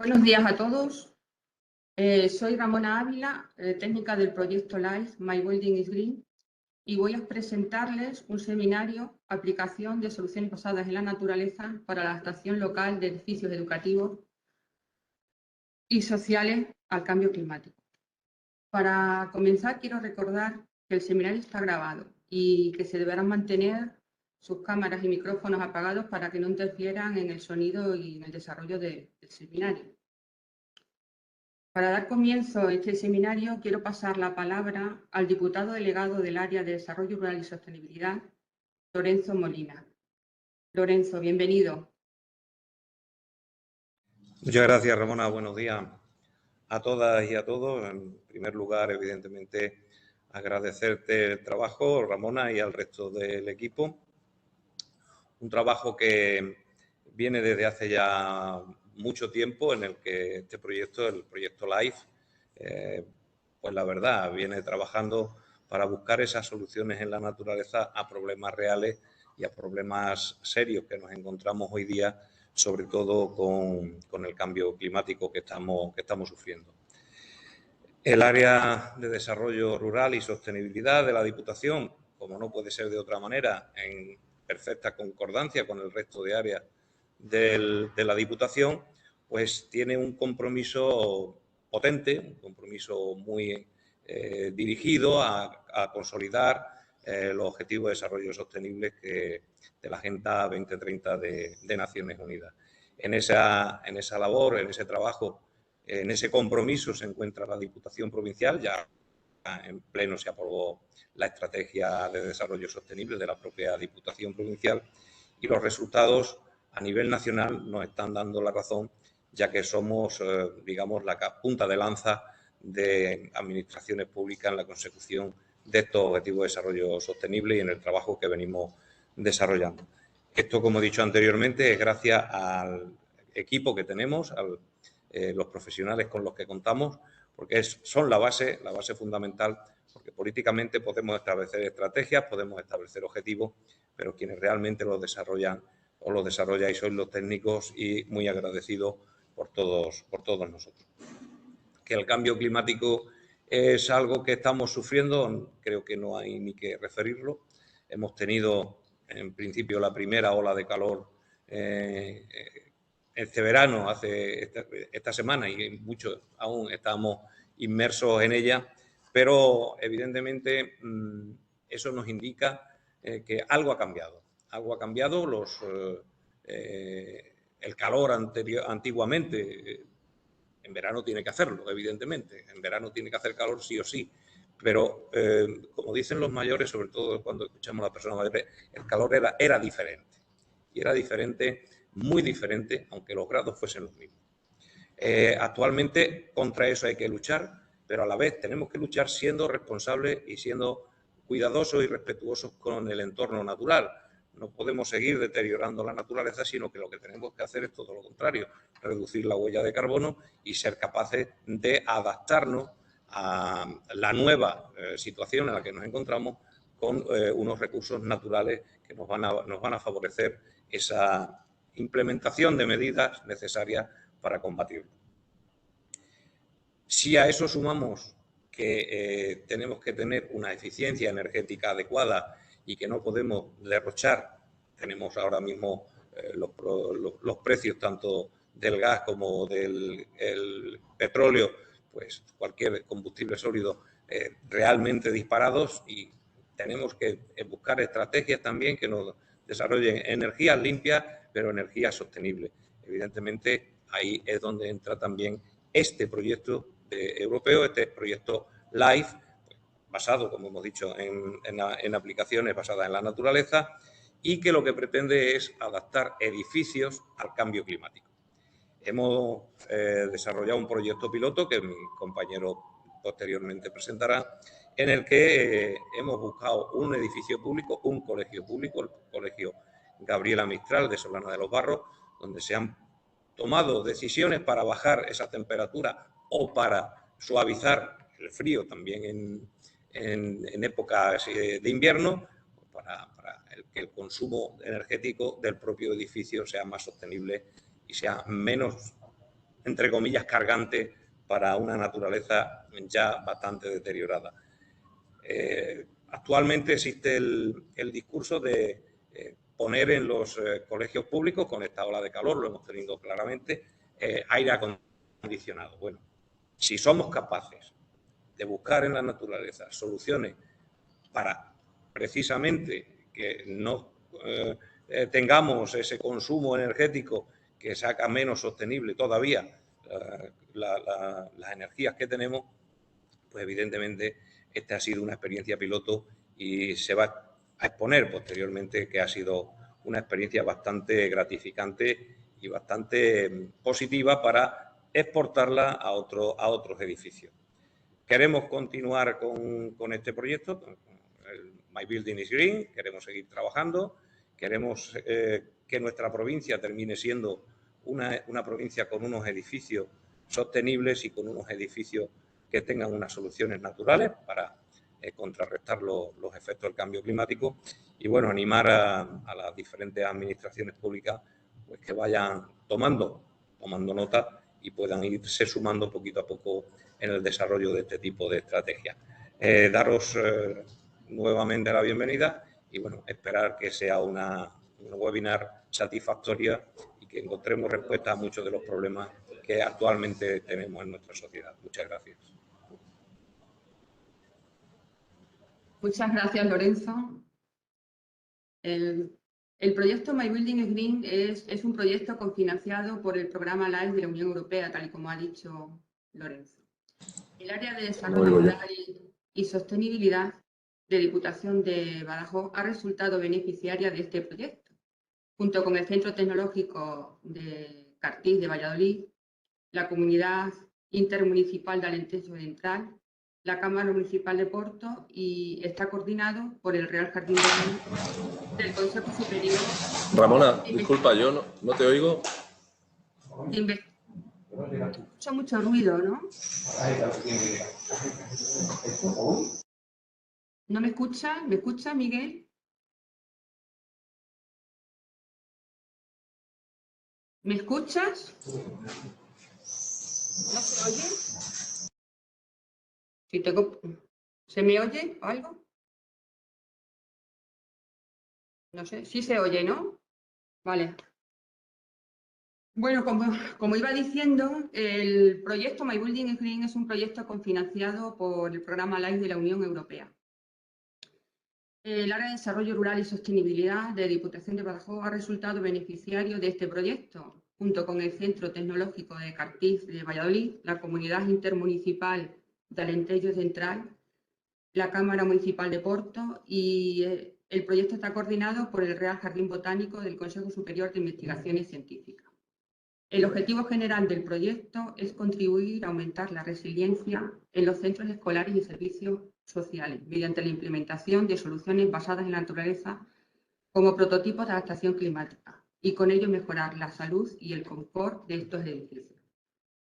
Buenos días a todos. Soy Ramona Ávila, técnica del proyecto LIFE, My Building is Green, y voy a presentarles un seminario, aplicación de soluciones basadas en la naturaleza para la adaptación local de edificios educativos y sociales al cambio climático. Para comenzar, quiero recordar que el seminario está grabado y que se deberán mantener sus cámaras y micrófonos apagados para que no interfieran en el sonido y en el desarrollo del seminario. Para dar comienzo a este seminario, quiero pasar la palabra al diputado delegado del Área de Desarrollo Rural y Sostenibilidad, Lorenzo Molina. Lorenzo, bienvenido. Muchas gracias, Ramona. Buenos días a todas y a todos. En primer lugar, evidentemente, agradecerte el trabajo, Ramona, y al resto del equipo. Un trabajo que viene desde hace ya mucho tiempo en el que este proyecto, el proyecto LIFE, pues la verdad, viene trabajando para buscar esas soluciones en la naturaleza a problemas reales y a problemas serios que nos encontramos hoy día, sobre todo con el cambio climático que estamos sufriendo. El área de desarrollo rural y sostenibilidad de la Diputación, como no puede ser de otra manera, en perfecta concordancia con el resto de áreas de la Diputación, pues tiene un compromiso potente, un compromiso muy dirigido a consolidar los objetivos de desarrollo sostenible de la Agenda 2030 de Naciones Unidas. En esa labor, en ese trabajo, en ese compromiso se encuentra la Diputación Provincial. Ya en pleno se aprobó la Estrategia de Desarrollo Sostenible de la propia Diputación Provincial y los resultados a nivel nacional nos están dando la razón, ya que somos, digamos, la punta de lanza de administraciones públicas en la consecución de estos objetivos de desarrollo sostenible y en el trabajo que venimos desarrollando. Esto, como he dicho anteriormente, es gracias al equipo que tenemos, los profesionales con los que contamos, porque son la base fundamental, porque políticamente podemos establecer estrategias, podemos establecer objetivos, pero quienes realmente los desarrollan o los desarrolláis sois los técnicos, y muy agradecidos por todos nosotros. Que el cambio climático es algo que estamos sufriendo, creo que no hay ni que referirlo. Hemos tenido, en principio, la primera ola de calor este verano, esta semana, y muchos aún estamos inmersos en ella, pero evidentemente eso nos indica que algo ha cambiado. Algo ha cambiado. El calor antiguamente, en verano tiene que hacerlo, evidentemente. En verano tiene que hacer calor sí o sí. Pero, como dicen los mayores, sobre todo cuando escuchamos a las personas mayores, el calor era diferente. Y era diferente, muy diferente, aunque los grados fuesen los mismos. Actualmente contra eso hay que luchar, pero a la vez tenemos que luchar siendo responsables y siendo cuidadosos y respetuosos con el entorno natural. No podemos seguir deteriorando la naturaleza, sino que lo que tenemos que hacer es todo lo contrario, reducir la huella de carbono y ser capaces de adaptarnos a la nueva situación en la que nos encontramos con unos recursos naturales que nos van a favorecer esa implementación de medidas necesarias para combatirlo. Si a eso sumamos que tenemos que tener una eficiencia energética adecuada y que no podemos derrochar, tenemos ahora mismo los precios tanto del gas como del petróleo, pues cualquier combustible sólido realmente disparados, y tenemos que buscar estrategias también que nos desarrollen energías limpias, pero energías sostenibles. Evidentemente, ahí es donde entra también este proyecto europeo, este proyecto LIFE, basado, como hemos dicho, en aplicaciones basadas en la naturaleza, y que lo que pretende es adaptar edificios al cambio climático. Hemos desarrollado un proyecto piloto que mi compañero posteriormente presentará, en el que hemos buscado un edificio público, un colegio público, el Colegio Gabriela Mistral de Solana de los Barros, donde se han tomado decisiones para bajar esa temperatura o para suavizar el frío también en épocas de invierno, para que el consumo energético del propio edificio sea más sostenible y sea menos entre comillas, cargante para una naturaleza ya bastante deteriorada. Actualmente existe el discurso de poner en los colegios públicos, con esta ola de calor, lo hemos tenido claramente, aire acondicionado. Bueno, si somos capaces de buscar en la naturaleza soluciones para precisamente que no tengamos ese consumo energético que saca menos sostenible todavía las energías que tenemos, pues evidentemente esta ha sido una experiencia piloto y se va a exponer posteriormente que ha sido una experiencia bastante gratificante y bastante positiva para exportarla a otros edificios. Queremos continuar con este proyecto, el My Building is Green, queremos seguir trabajando, queremos que nuestra provincia termine siendo una provincia con unos edificios sostenibles y con unos edificios que tengan unas soluciones naturales para contrarrestar los efectos del cambio climático y, bueno, animar a las diferentes administraciones públicas pues, que vayan tomando nota y puedan irse sumando poquito a poco en el desarrollo de este tipo de estrategias. Daros nuevamente la bienvenida y, bueno, esperar que sea un webinar satisfactoria y que encontremos respuesta a muchos de los problemas que actualmente tenemos en nuestra sociedad. Muchas gracias. Muchas gracias, Lorenzo. El proyecto My Building is Green es un proyecto cofinanciado por el programa LIFE de la Unión Europea, tal y como ha dicho Lorenzo. El área de desarrollo rural y sostenibilidad de Diputación de Badajoz ha resultado beneficiaria de este proyecto, junto con el Centro Tecnológico de Cartís de Valladolid, la Comunidad Intermunicipal de Alentejo Central, la Cámara Municipal de Porto, y está coordinado por el Real Jardín Botánico del Consejo Superior. Ramona, disculpa, yo no te oigo. Escucho mucho ruido, ¿no? ¿No me escucha? ¿Me escucha, Miguel? ¿Me escuchas? ¿No se oye? Si tengo... ¿Se me oye algo? No sé, sí se oye, ¿no? Vale. Bueno, como iba diciendo, el proyecto My Building is Green es un proyecto cofinanciado por el programa LIFE de la Unión Europea. El área de desarrollo rural y sostenibilidad de Diputación de Badajoz ha resultado beneficiario de este proyecto, junto con el Centro Tecnológico de Cartís de Valladolid, la Comunidad Intermunicipal de Alentejo Central, la Cámara Municipal de Porto, y el proyecto está coordinado por el Real Jardín Botánico del Consejo Superior de Investigaciones Científicas. El objetivo general del proyecto es contribuir a aumentar la resiliencia en los centros escolares y servicios sociales mediante la implementación de soluciones basadas en la naturaleza como prototipos de adaptación climática y con ello mejorar la salud y el confort de estos edificios.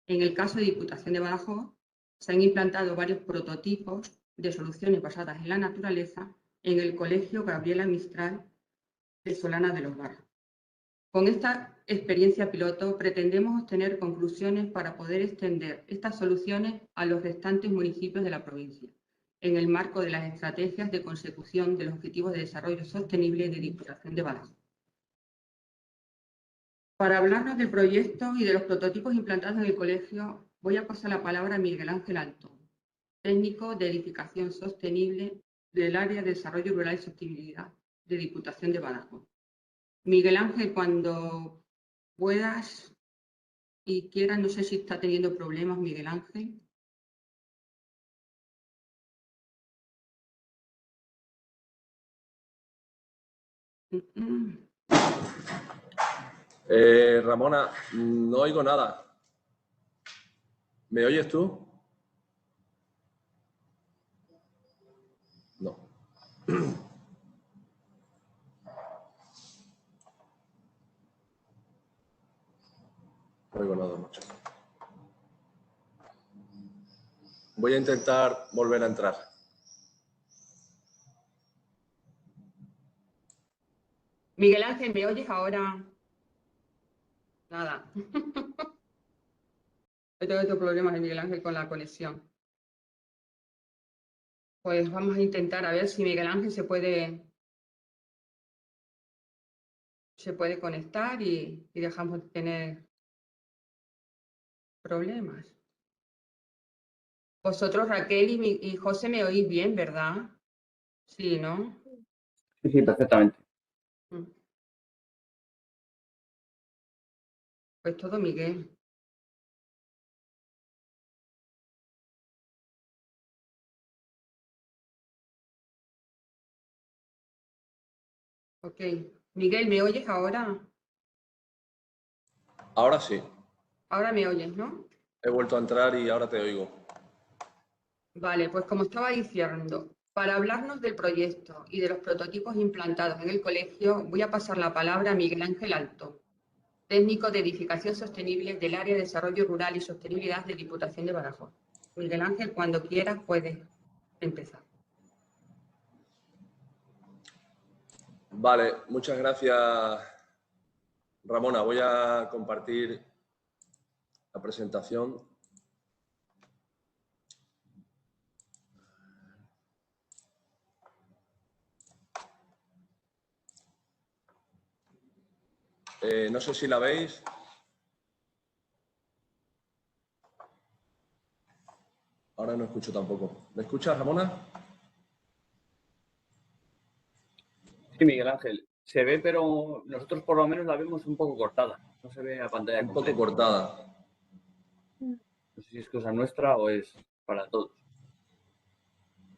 En el caso de Diputación de Badajoz, se han implantado varios prototipos de soluciones basadas en la naturaleza en el Colegio Gabriela Mistral de Solana de los Barros. Con esta experiencia piloto pretendemos obtener conclusiones para poder extender estas soluciones a los restantes municipios de la provincia, en el marco de las estrategias de consecución de los Objetivos de Desarrollo Sostenible de Diputación de Badajoz. Para hablarnos del proyecto y de los prototipos implantados en el colegio, voy a pasar la palabra a Miguel Ángel Antón, técnico de edificación sostenible del área de desarrollo rural y sostenibilidad de Diputación de Badajoz. Miguel Ángel, cuando puedas y quieras, no sé si está teniendo problemas, Miguel Ángel. Ramona, no oigo nada. ¿Me oyes tú? No. No oigo nada, macho. Voy a intentar volver a entrar. Miguel Ángel, ¿me oyes ahora? Nada. tengo otro problema, Miguel Ángel, con la conexión. Pues vamos a intentar a ver si Miguel Ángel se puede conectar y dejamos de tener problemas. Vosotros, Raquel y José, me oís bien, ¿verdad? Sí, ¿no? Sí, sí, perfectamente. Pues todo Miguel. Ok. Miguel, ¿me oyes ahora? Ahora sí. Ahora me oyes, ¿no? He vuelto a entrar y ahora te oigo. Vale, pues como estaba diciendo, para hablarnos del proyecto y de los prototipos implantados en el colegio, voy a pasar la palabra a Miguel Ángel Alto, técnico de edificación sostenible del Área de Desarrollo Rural y Sostenibilidad de Diputación de Badajoz. Miguel Ángel, cuando quieras puedes empezar. Vale, muchas gracias, Ramona. Voy a compartir la presentación. No sé si la veis. Ahora no escucho tampoco. ¿Me escuchas, Ramona? Sí, Miguel Ángel. Se ve, pero nosotros por lo menos la vemos un poco cortada. No se ve la pantalla Un poco completa. cortada. No sé si es cosa nuestra o es para todos.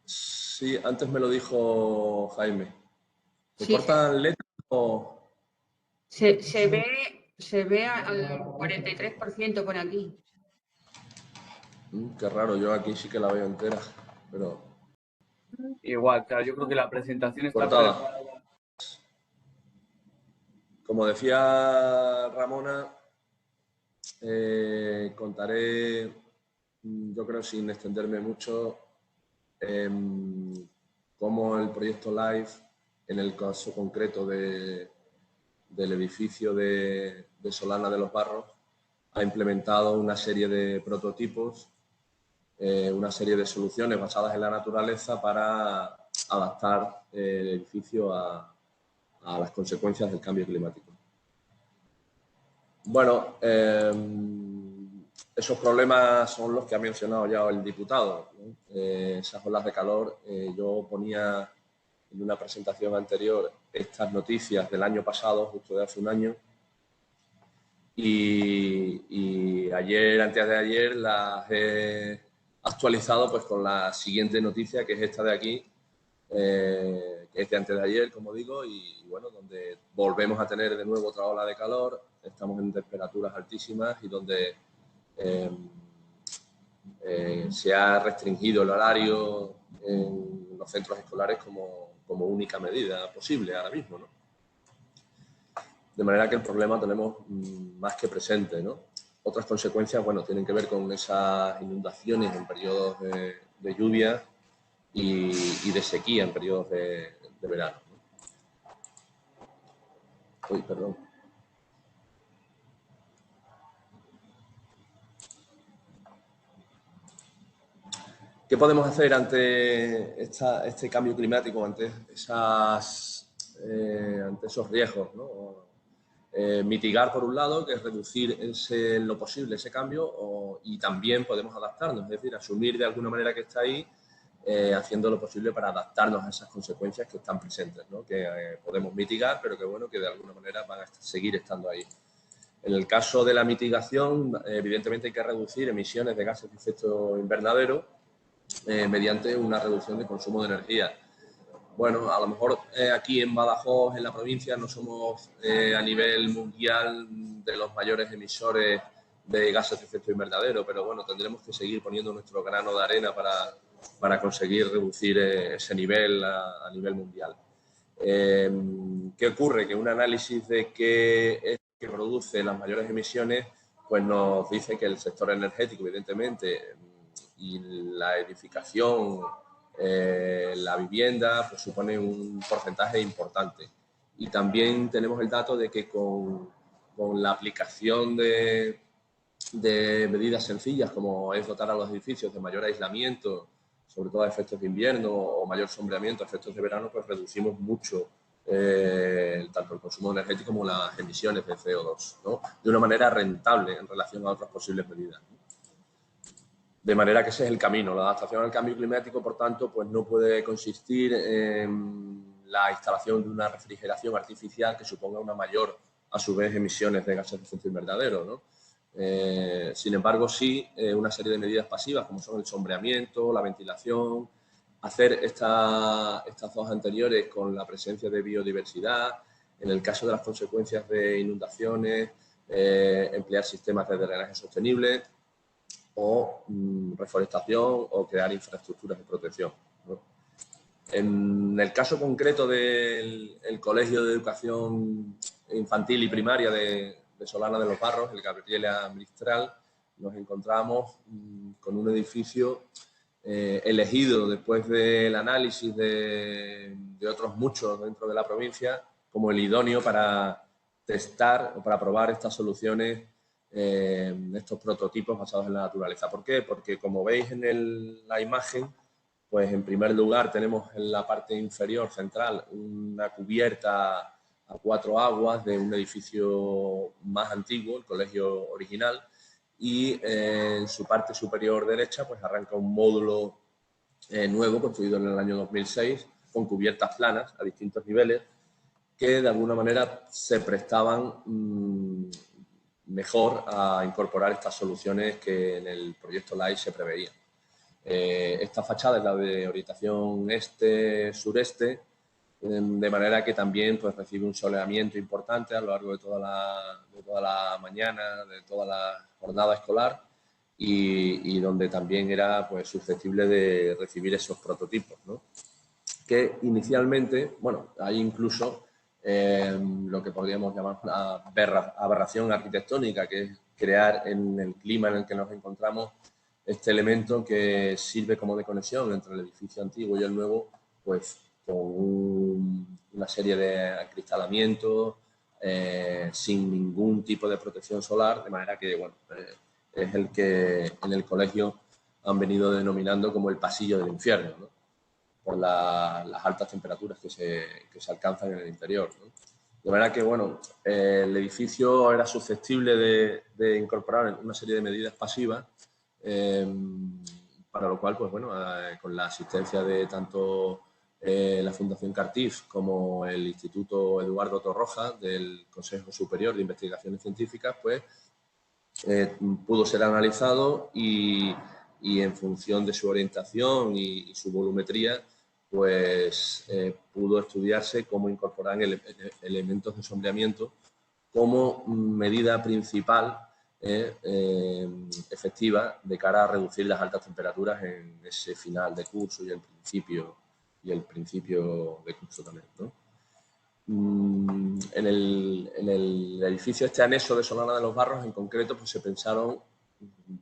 Sí, antes me lo dijo Jaime. ¿Se Sí, cortan letras o...? se ve al 43% por aquí. Qué raro, yo aquí sí que la veo entera, pero Igual, claro, yo creo que la presentación está cortada. preparada. Como decía Ramona, contaré, yo creo sin extenderme mucho, cómo el proyecto LIFE, en el caso concreto del edificio de Solana de los Barros, ha implementado una serie de prototipos, una serie de soluciones basadas en la naturaleza para adaptar el edificio a las consecuencias del cambio climático. Bueno, esos problemas son los que ha mencionado ya el diputado, ¿no? Esas olas de calor, yo ponía en una presentación anterior estas noticias del año pasado, justo de hace un año, y ayer, antes de ayer, las he actualizado pues con la siguiente noticia, que es esta de aquí, que es de antes de ayer, como digo, y bueno, donde volvemos a tener de nuevo otra ola de calor, estamos en temperaturas altísimas y donde se ha restringido el horario en los centros escolares como única medida posible ahora mismo, ¿no? De manera que el problema tenemos más que presente, ¿no? Otras consecuencias, bueno, tienen que ver con esas inundaciones en periodos de lluvia y de sequía en periodos de verano, ¿no? Uy, perdón. ¿Qué podemos hacer ante este cambio climático, ante esos riesgos, ¿no? Mitigar, por un lado, que es reducir en lo posible ese cambio, y también podemos adaptarnos, es decir, asumir de alguna manera que está ahí, haciendo lo posible para adaptarnos a esas consecuencias que están presentes, ¿no? Que podemos mitigar, pero que, bueno, que de alguna manera van a seguir estando ahí. En el caso de la mitigación, evidentemente hay que reducir emisiones de gases de efecto invernadero mediante una reducción de consumo de energía. Bueno, a lo mejor aquí en Badajoz, en la provincia, no somos a nivel mundial de los mayores emisores de gases de efecto invernadero, pero bueno, tendremos que seguir poniendo nuestro grano de arena para conseguir reducir ese nivel a nivel mundial. ¿Qué ocurre? Que un análisis de qué es que produce las mayores emisiones, pues nos dice que el sector energético, evidentemente, y la edificación, la vivienda, pues supone un porcentaje importante. Y también tenemos el dato de que con la aplicación de de medidas sencillas como es dotar a los edificios de mayor aislamiento, sobre todo a efectos de invierno, o mayor sombreamiento a efectos de verano, pues reducimos mucho tanto el consumo energético como las emisiones de CO2, ¿no? De una manera rentable en relación a otras posibles medidas, ¿no? De manera que ese es el camino. La adaptación al cambio climático, por tanto, pues no puede consistir en la instalación de una refrigeración artificial que suponga una mayor, a su vez, emisiones de gases de efecto invernadero, ¿no? Sin embargo, sí, una serie de medidas pasivas como son el sombreamiento, la ventilación, hacer estas dos anteriores con la presencia de biodiversidad, en el caso de las consecuencias de inundaciones, emplear sistemas de drenaje sostenibles o reforestación o crear infraestructuras de protección, ¿no? En el caso concreto del Colegio de Educación Infantil y Primaria de Solana de los Barros, el Gabriela Mistral, nos encontramos con un edificio elegido después del análisis de otros muchos dentro de la provincia como el idóneo para testar o para probar estas soluciones, estos prototipos basados en la naturaleza. ¿Por qué? Porque como veis en la imagen, pues en primer lugar tenemos en la parte inferior central una cubierta a 4 aguas de un edificio más antiguo, el colegio original, y en su parte superior derecha pues arranca un módulo nuevo construido en el año 2006 con cubiertas planas a distintos niveles que de alguna manera se prestaban mejor a incorporar estas soluciones que en el proyecto LIFE se preveían. Esta fachada es la de orientación este-sureste, de manera que también pues, recibe un soleamiento importante a lo largo de toda la mañana, de toda la jornada escolar, y donde también era pues, susceptible de recibir esos prototipos, ¿no? Que inicialmente, bueno, hay incluso lo que podríamos llamar una aberración arquitectónica, que es crear en el clima en el que nos encontramos este elemento que sirve como de conexión entre el edificio antiguo y el nuevo, pues con una serie de acristalamientos, sin ningún tipo de protección solar, de manera que, bueno, es el que en el colegio han venido denominando como el pasillo del infierno, ¿no? Por las altas temperaturas que se alcanzan en el interior, ¿no? De manera que, bueno, el edificio era susceptible de incorporar una serie de medidas pasivas, para lo cual, pues bueno, con la asistencia de tanto la Fundación Cartif como el Instituto Eduardo Torroja del Consejo Superior de Investigaciones Científicas, pues pudo ser analizado y en función de su orientación y su volumetría, pues pudo estudiarse cómo incorporar elementos de sombreamiento como medida principal efectiva de cara a reducir las altas temperaturas en ese final de curso y el principio de curso también, ¿no? En el edificio este anexo de Solana de los Barros, en concreto, pues se pensaron,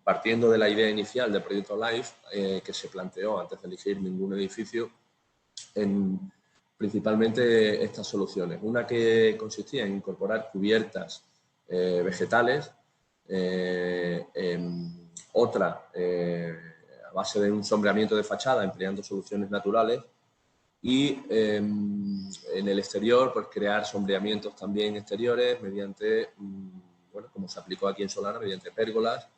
partiendo de la idea inicial del proyecto LIFE, que se planteó antes de elegir ningún edificio, en principalmente estas soluciones. Una que consistía en incorporar cubiertas vegetales, otra a base de un sombreamiento de fachada empleando soluciones naturales, y en el exterior, pues crear sombreamientos también exteriores mediante, bueno, como se aplicó aquí en Solana, mediante pérgolas,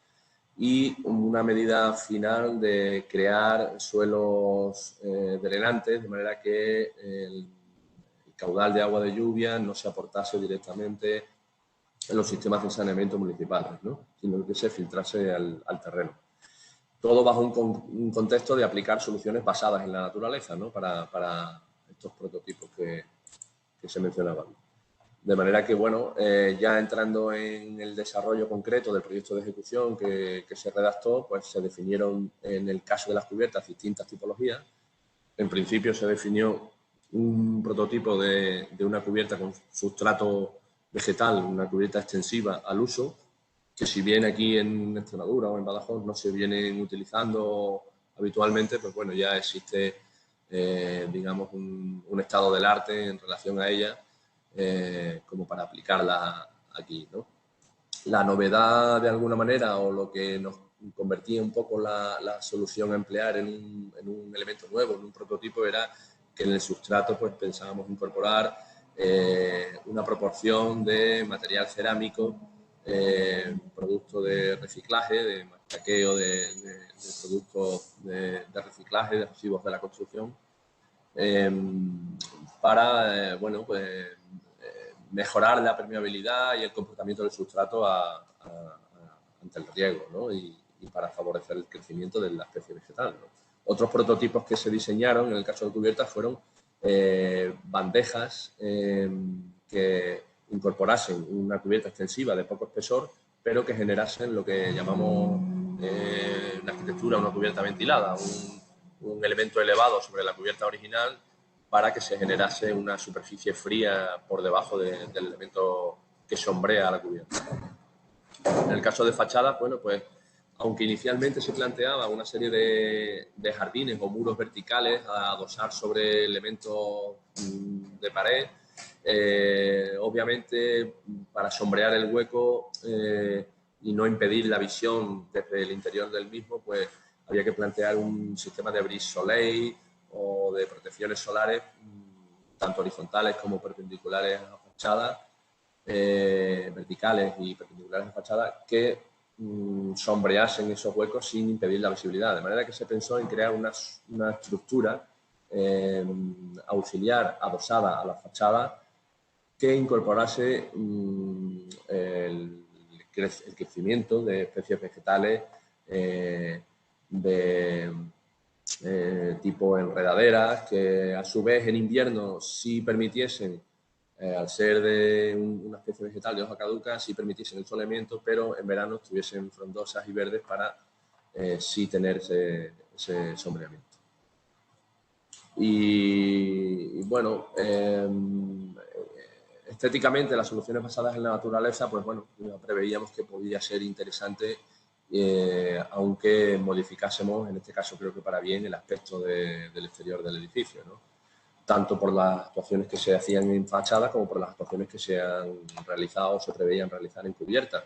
y una medida final de crear suelos drenantes, de manera que el caudal de agua de lluvia no se aportase directamente en los sistemas de saneamiento municipales, ¿no? Sino que se filtrase al terreno. Todo bajo un contexto de aplicar soluciones basadas en la naturaleza, ¿no? Para estos prototipos que se mencionaban. De manera que, bueno, ya entrando en el desarrollo concreto del proyecto de ejecución que se redactó, pues se definieron en el caso de las cubiertas distintas tipologías. En principio se definió un prototipo de una cubierta con sustrato vegetal, una cubierta extensiva al uso, que si bien aquí en Extremadura o en Badajoz no se vienen utilizando habitualmente, pues bueno, ya existe, digamos, un estado del arte en relación a ella, como para aplicarla aquí, ¿no? La novedad, de alguna manera, o lo que nos convertía un poco la solución a emplear en un elemento nuevo, en un prototipo, era que en el sustrato pues pensábamos incorporar una proporción de material cerámico, producto de reciclaje, de machaqueo de productos de reciclaje, de residuos de la construcción, para bueno, pues, mejorar la permeabilidad y el comportamiento del sustrato ante el riego, ¿no? y para favorecer el crecimiento de la especie vegetal, ¿no? Otros prototipos que se diseñaron en el caso de cubiertas fueron bandejas que incorporasen una cubierta extensiva de poco espesor, pero que generasen lo que llamamos una arquitectura, una cubierta ventilada, un elemento elevado sobre la cubierta original, para que se generase una superficie fría por debajo del elemento que sombrea la cubierta. En el caso de fachadas, bueno, pues aunque inicialmente se planteaba una serie de jardines o muros verticales a adosar sobre elementos de pared, obviamente para sombrear el hueco y no impedir la visión desde el interior del mismo, pues había que plantear un sistema de brise-soleil o de protecciones solares, tanto horizontales como perpendiculares a fachadas, verticales y perpendiculares a fachadas, que sombreasen esos huecos sin impedir la visibilidad. De manera que se pensó en crear una estructura auxiliar adosada a la fachada que incorporase el crecimiento de especies vegetales de tipo enredaderas, que a su vez en invierno sí permitiesen, al ser de una especie vegetal de hoja caduca, sí permitiesen el soleamiento, pero en verano estuviesen frondosas y verdes para sí tener ese sombreamiento. Y bueno, estéticamente las soluciones basadas en la naturaleza, pues bueno, preveíamos que podía ser interesante, aunque modificásemos, en este caso creo que para bien, el aspecto del exterior del edificio, ¿no? Tanto por las actuaciones que se hacían en fachada como por las actuaciones que se han realizado o se preveían realizar en cubiertas.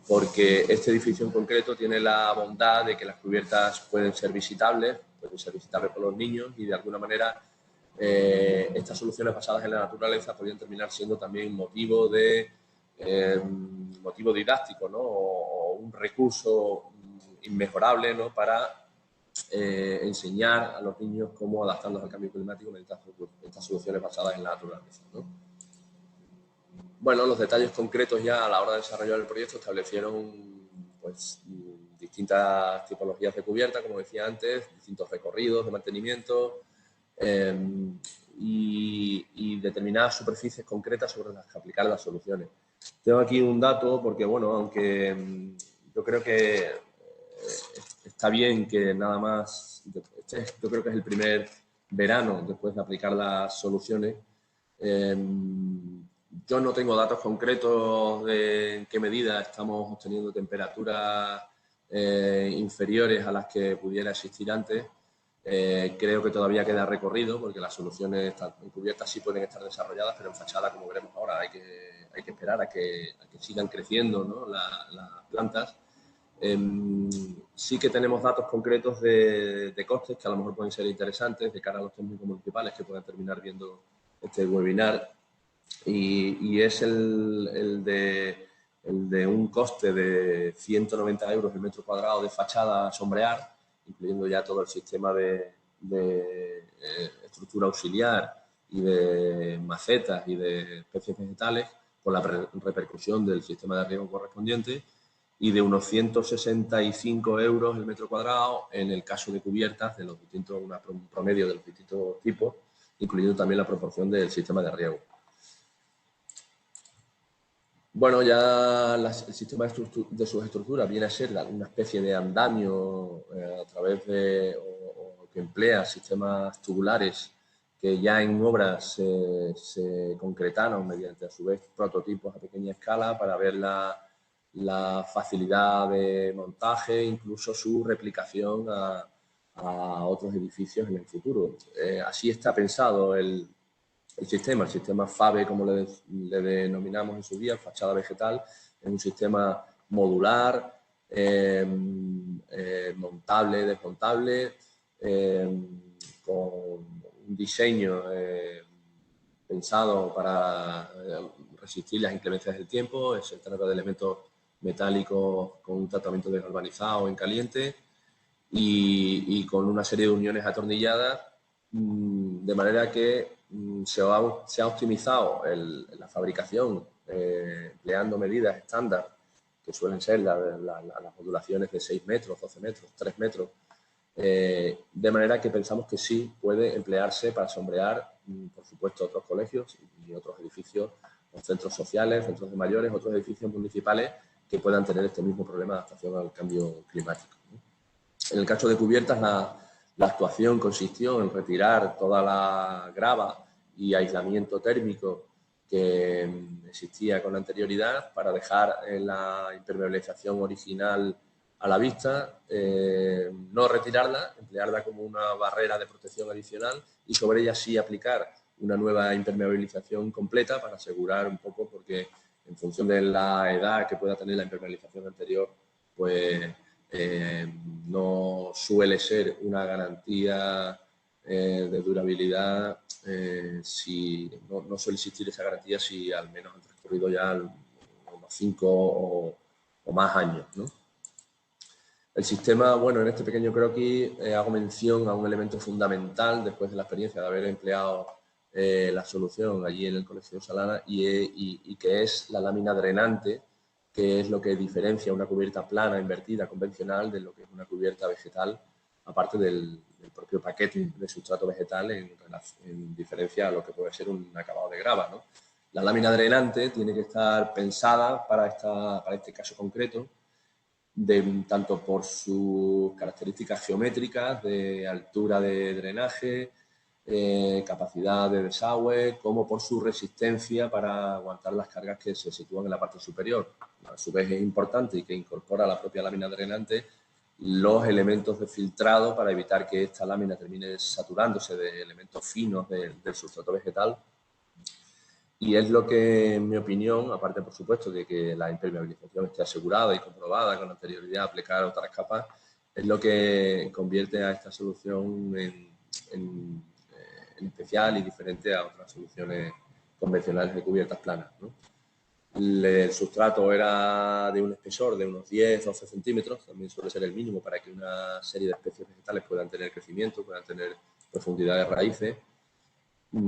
Porque este edificio en concreto tiene la bondad de que las cubiertas pueden ser visitables por los niños, y de alguna manera estas soluciones basadas en la naturaleza podrían terminar siendo también motivo didáctico, ¿no? o un recurso inmejorable, ¿no? Para enseñar a los niños cómo adaptarnos al cambio climático mediante estas soluciones basadas en la naturaleza, ¿no? Bueno, los detalles concretos ya a la hora de desarrollar el proyecto establecieron pues distintas tipologías de cubierta, como decía antes, distintos recorridos de mantenimiento y determinadas superficies concretas sobre las que aplicar las soluciones. Tengo aquí un dato porque, bueno, aunque yo creo que está bien que nada más, yo creo que es el primer verano después de aplicar las soluciones. Yo no tengo datos concretos de en qué medida estamos obteniendo temperaturas inferiores a las que pudiera existir antes. Creo que todavía queda recorrido, porque las soluciones en cubiertas sí pueden estar desarrolladas, pero en fachada, como veremos ahora, hay que esperar a que sigan creciendo, ¿no? las plantas. Sí que tenemos datos concretos de costes que a lo mejor pueden ser interesantes de cara a los técnicos municipales que puedan terminar viendo este webinar, y es el de un coste de 190 euros el metro cuadrado de fachada a sombrear, incluyendo ya todo el sistema de estructura auxiliar y de macetas y de especies vegetales, con la repercusión del sistema de riego correspondiente, y de unos 165 euros el metro cuadrado en el caso de cubiertas de los distintos, un promedio de los distintos tipos, incluyendo también la proporción del sistema de riego. Bueno, ya el sistema de sus estructuras viene a ser una especie de andamio a través de, o que emplea sistemas tubulares que ya en obras se concretaron mediante a su vez prototipos a pequeña escala para ver la facilidad de montaje, incluso su replicación a otros edificios en el futuro. Así está pensado el sistema FABE, como le denominamos en su día, fachada vegetal, Es un sistema modular, montable, desmontable, con un diseño pensado para resistir las inclemencias del tiempo. Se trata de elementos metálicos con un tratamiento desgalvanizado en caliente y con una serie de uniones atornilladas, de manera que se ha optimizado la fabricación empleando medidas estándar que suelen ser las modulaciones de 6 metros, 12 metros, 3 metros, de manera que pensamos que sí puede emplearse para sombrear, por supuesto, otros colegios y otros edificios, centros sociales, centros de mayores, otros edificios municipales que puedan tener este mismo problema de adaptación al cambio climático. En el caso de cubiertas, la actuación consistió en retirar toda la grava y aislamiento térmico que existía con anterioridad para dejar la impermeabilización original a la vista, no retirarla, emplearla como una barrera de protección adicional y sobre ella sí aplicar una nueva impermeabilización completa para asegurar un poco, porque en función de la edad que pueda tener la impermeabilización anterior, pues no suele ser una garantía de durabilidad, si no suele existir esa garantía si al menos han transcurrido ya unos 5 o más años, ¿no? El sistema, bueno, en este pequeño croquis hago mención a un elemento fundamental después de la experiencia de haber empleado la solución allí en el Colegio Salana y que es la lámina drenante, que es lo que diferencia una cubierta plana, invertida, convencional, de lo que es una cubierta vegetal, aparte del propio paquete de sustrato vegetal en diferencia a lo que puede ser un acabado de grava, ¿no? La lámina drenante tiene que estar pensada para este caso concreto, tanto por sus características geométricas, de altura de drenaje, capacidad de desagüe, como por su resistencia para aguantar las cargas que se sitúan en la parte superior. A su vez es importante y que incorpora la propia lámina drenante los elementos de filtrado para evitar que esta lámina termine saturándose de elementos finos del sustrato vegetal. Y es lo que, en mi opinión, aparte por supuesto de que la impermeabilización esté asegurada y comprobada con anterioridad a aplicar otras capas, es lo que convierte a esta solución en especial y diferente a otras soluciones convencionales de cubiertas planas, ¿no? El sustrato era de un espesor de unos 10-12 centímetros, también suele ser el mínimo para que una serie de especies vegetales puedan tener crecimiento, puedan tener profundidad de raíces.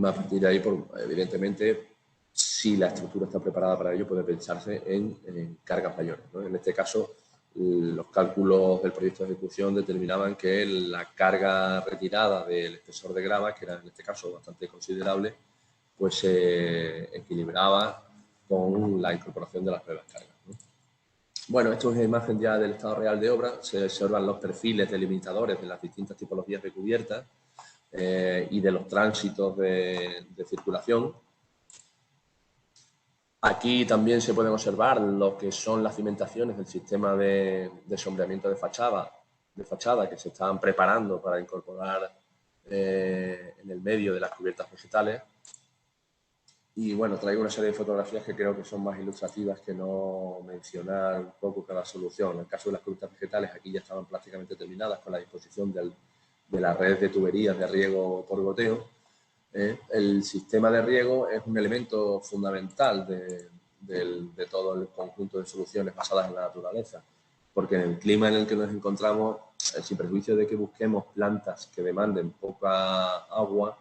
A partir de ahí, evidentemente, si la estructura está preparada para ello, puede pensarse en cargas mayores, ¿no? En este caso, los cálculos del proyecto de ejecución determinaban que la carga retirada del espesor de grava, que era en este caso bastante considerable, pues se equilibraba con la incorporación de las nuevas cargas, ¿no? Bueno, esto es una imagen ya del estado real de obra. Se observan los perfiles delimitadores de las distintas tipologías de cubiertas y de los tránsitos de circulación. Aquí también se pueden observar lo que son las cimentaciones del sistema de sombreamiento de fachada que se están preparando para incorporar en el medio de las cubiertas vegetales. Y bueno, traigo una serie de fotografías que creo que son más ilustrativas que no mencionar un poco cada solución. En el caso de las cubiertas vegetales, aquí ya estaban prácticamente terminadas con la disposición de la red de tuberías de riego por goteo. El sistema de riego es un elemento fundamental de todo el conjunto de soluciones basadas en la naturaleza, porque en el clima en el que nos encontramos, sin perjuicio de que busquemos plantas que demanden poca agua,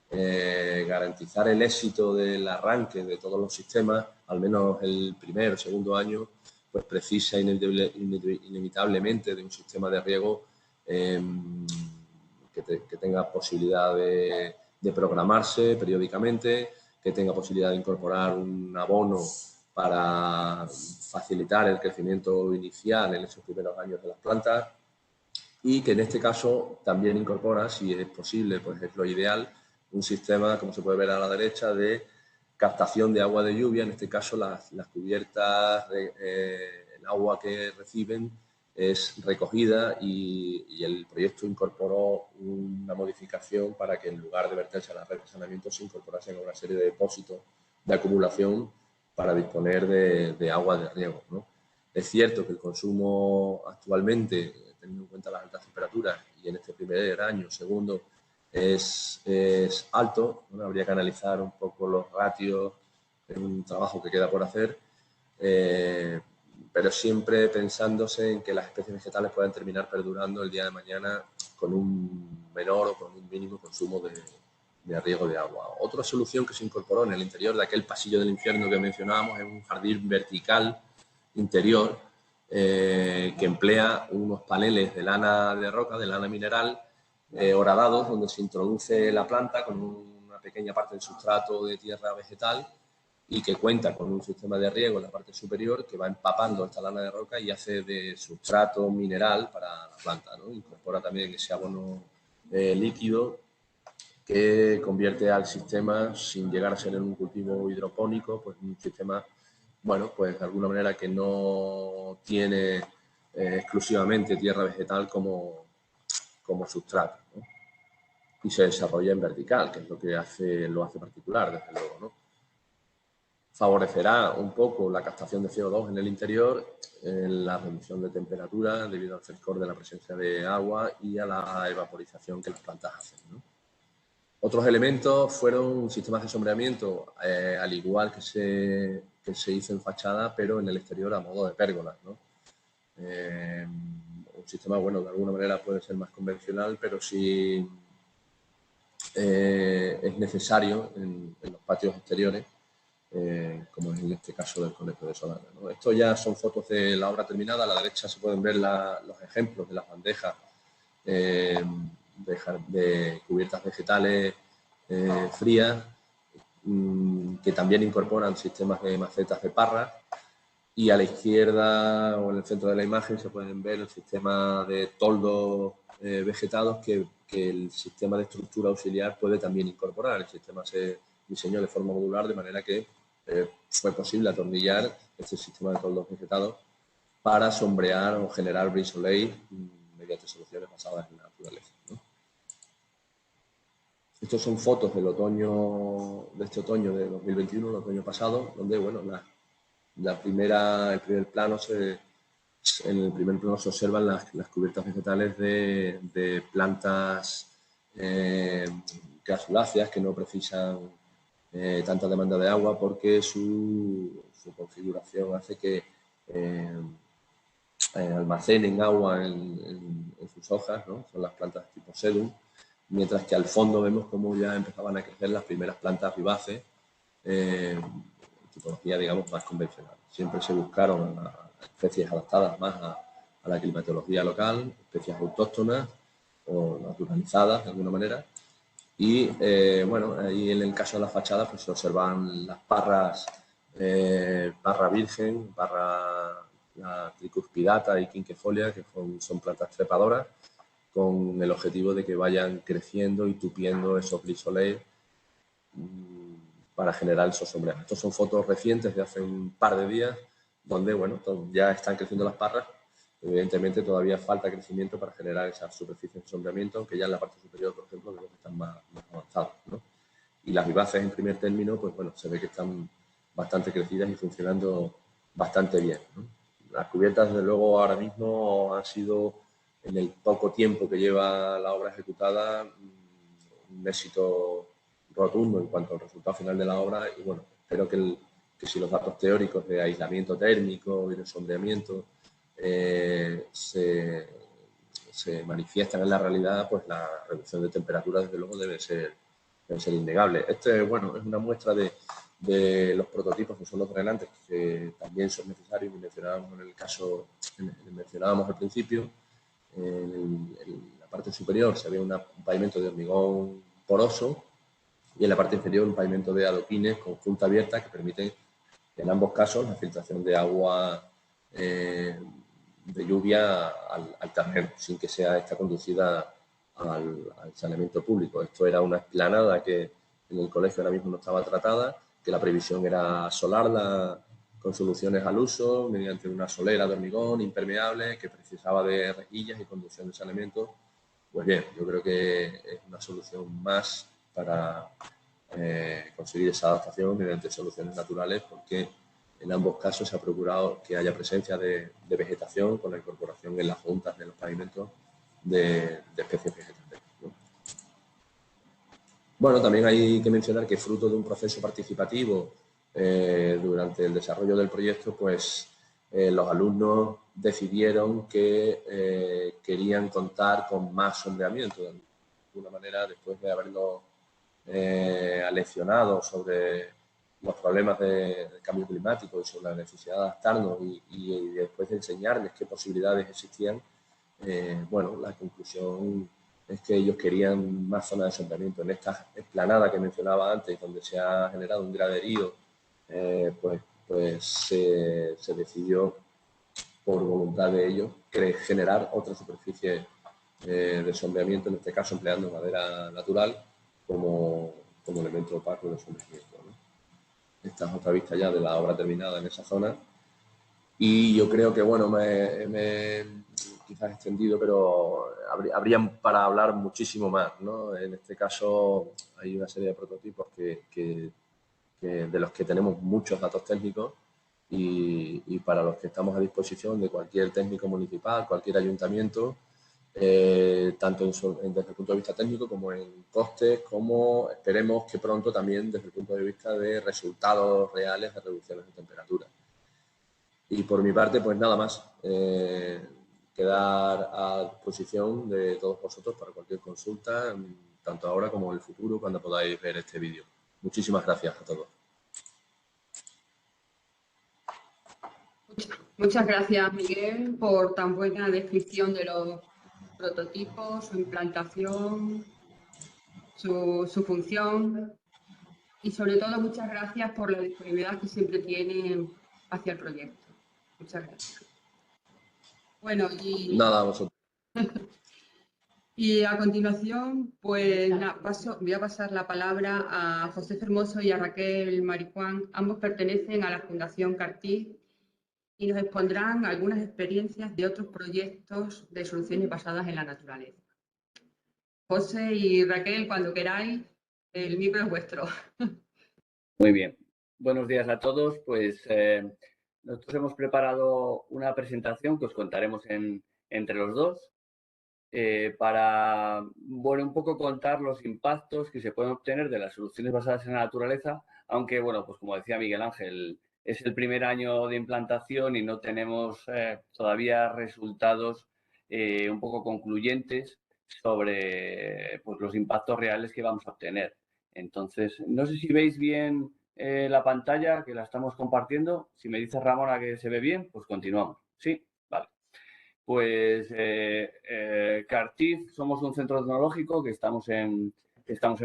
garantizar el éxito del arranque de todos los sistemas, al menos el primer o segundo año, pues precisa inevitablemente de un sistema de riego que tenga posibilidad de programarse periódicamente, que tenga posibilidad de incorporar un abono para facilitar el crecimiento inicial en esos primeros años de las plantas y que en este caso también incorpora, si es posible, pues es lo ideal, un sistema, como se puede ver a la derecha, de captación de agua de lluvia. En este caso las cubiertas, el agua que reciben es recogida y el proyecto incorporó una modificación para que en lugar de verterse a la red de saneamiento se incorporasen a una serie de depósitos de acumulación para disponer de agua de riego, ¿no? Es cierto que el consumo actualmente, teniendo en cuenta las altas temperaturas y en este primer año, segundo, es alto, ¿no? Habría que analizar un poco los ratios, es un trabajo que queda por hacer, pero siempre pensándose en que las especies vegetales puedan terminar perdurando el día de mañana con un menor o con un mínimo consumo de riego de agua. Otra solución que se incorporó en el interior de aquel pasillo del infierno que mencionábamos es un jardín vertical interior que emplea unos paneles de lana de roca, de lana mineral, horadados, donde se introduce la planta con una pequeña parte del sustrato de tierra vegetal y que cuenta con un sistema de riego en la parte superior que va empapando esta lana de roca y hace de sustrato mineral para la planta, ¿no? Incorpora también ese abono líquido que convierte al sistema, sin llegar a ser en un cultivo hidropónico, pues un sistema, bueno, pues de alguna manera que no tiene exclusivamente tierra vegetal como sustrato, ¿no? Y se desarrolla en vertical, que es lo que lo hace particular, desde luego, ¿no? Favorecerá un poco la captación de CO2 en el interior, la reducción de temperatura debido al frescor de la presencia de agua y a la evaporización que las plantas hacen, ¿no? Otros elementos fueron sistemas de sombreamiento, al igual que se hizo en fachada, pero en el exterior a modo de pérgolas, ¿no? Un sistema, bueno, de alguna manera puede ser más convencional, pero sí es necesario en los patios exteriores, como en este caso del Colegio de Solana, ¿no? Esto ya son fotos de la obra terminada. A la derecha se pueden ver los ejemplos de las bandejas de cubiertas vegetales frías, que también incorporan sistemas de macetas de parra. Y a la izquierda o en el centro de la imagen se pueden ver el sistema de toldos vegetados que el sistema de estructura auxiliar puede también incorporar. El sistema se diseñó de forma modular de manera que fue posible atornillar este sistema de toldos vegetados para sombrear o generar brise soleil mediante soluciones basadas en la naturaleza, ¿no? Estos son fotos del otoño, de este otoño de 2021, el otoño pasado, donde, bueno, en el primer plano se observan las cubiertas vegetales de plantas casuláceas que no precisan tanta demanda de agua porque su configuración hace que almacenen agua en sus hojas, ¿no? Son las plantas tipo sedum, mientras que al fondo vemos cómo ya empezaban a crecer las primeras plantas vivaces, tipología, digamos, más convencional. Siempre se buscaron especies adaptadas más a la climatología local, especies autóctonas o naturalizadas de alguna manera. Y bueno, ahí en el caso de las fachadas pues se observan las parras, parra virgen, parra la tricuspidata y quinquefolia, que son plantas trepadoras, con el objetivo de que vayan creciendo y tupiendo esos brisoles para generar esos sombreados. Estos son fotos recientes de hace un par de días, donde, bueno, ya están creciendo las parras. Evidentemente todavía falta crecimiento para generar esas superficies de sombreamiento, aunque ya en la parte superior, por ejemplo, vemos que están más avanzadas, ¿no? Y las vivaces en primer término, pues bueno, se ve que están bastante crecidas y funcionando bastante bien, ¿no? Las cubiertas, desde luego, ahora mismo han sido, en el poco tiempo que lleva la obra ejecutada, un éxito rotundo en cuanto al resultado final de la obra. Y bueno, espero que si los datos teóricos de aislamiento térmico y de sombreamiento se manifiestan en la realidad, pues la reducción de temperatura desde luego debe ser innegable. Bueno, es una muestra de los prototipos que son los drenajes, que también son necesarios, y mencionábamos al principio. En la parte superior se ve un pavimento de hormigón poroso y en la parte inferior un pavimento de adoquines con junta abierta que permite en ambos casos la filtración de agua de lluvia al terreno, sin que sea esta conducida al saneamiento público. Esto era una explanada que en el colegio ahora mismo no estaba tratada, que la previsión era asolarla con soluciones al uso mediante una solera de hormigón impermeable que precisaba de rejillas y conducción de saneamiento. Pues bien, yo creo que es una solución más para conseguir esa adaptación mediante soluciones naturales, porque En ambos casos se ha procurado que haya presencia de vegetación con la incorporación en las juntas de los pavimentos de especies vegetales, ¿no? Bueno, también hay que mencionar que fruto de un proceso participativo durante el desarrollo del proyecto, pues los alumnos decidieron que querían contar con más sombreamiento. De alguna manera, después de haberlo aleccionado sobre los problemas del cambio climático y sobre la necesidad de adaptarnos y después de enseñarles qué posibilidades existían, bueno, la conclusión es que ellos querían más zonas de sombreamiento. En esta explanada que mencionaba antes, donde se ha generado un graderío, pues se decidió, por voluntad de ellos, generar otra superficie de sombreamiento, en este caso empleando madera natural como elemento opaco de sombreamiento, ¿no? Esta es otra vista ya de la obra terminada en esa zona. Y yo creo que, bueno, me quizás extendido, pero habría para hablar muchísimo más, ¿no? En este caso hay una serie de prototipos de los que tenemos muchos datos técnicos y para los que estamos a disposición de cualquier técnico municipal, cualquier ayuntamiento, tanto desde el punto de vista técnico como en costes, como esperemos que pronto también desde el punto de vista de resultados reales de reducciones de temperatura. Y por mi parte, pues nada más, quedar a disposición de todos vosotros para cualquier consulta, tanto ahora como en el futuro, cuando podáis ver este vídeo. Muchísimas gracias a todos. Muchas gracias, Miguel, por tan buena descripción de los prototipos, su implantación, su función y sobre todo muchas gracias por la disponibilidad que siempre tienen hacia el proyecto. Muchas gracias. Bueno, Nada, a vosotros. Y a continuación, pues voy a pasar la palabra a José Fermoso y a Raquel Marijuán. Ambos pertenecen a la Fundación Cartiz y nos expondrán algunas experiencias de otros proyectos de soluciones basadas en la naturaleza. José y Raquel, cuando queráis, el micro es vuestro. Muy bien. Buenos días a todos. Pues nosotros hemos preparado una presentación que os contaremos entre los dos para, bueno, un poco contar los impactos que se pueden obtener de las soluciones basadas en la naturaleza, aunque, bueno, pues como decía Miguel Ángel, es el primer año de implantación y no tenemos todavía resultados un poco concluyentes sobre pues, los impactos reales que vamos a obtener. Entonces, no sé si veis bien la pantalla, que la estamos compartiendo. Si me dice Ramona que se ve bien, pues continuamos. ¿Sí? Vale. Pues Cartiz somos un centro tecnológico que estamos en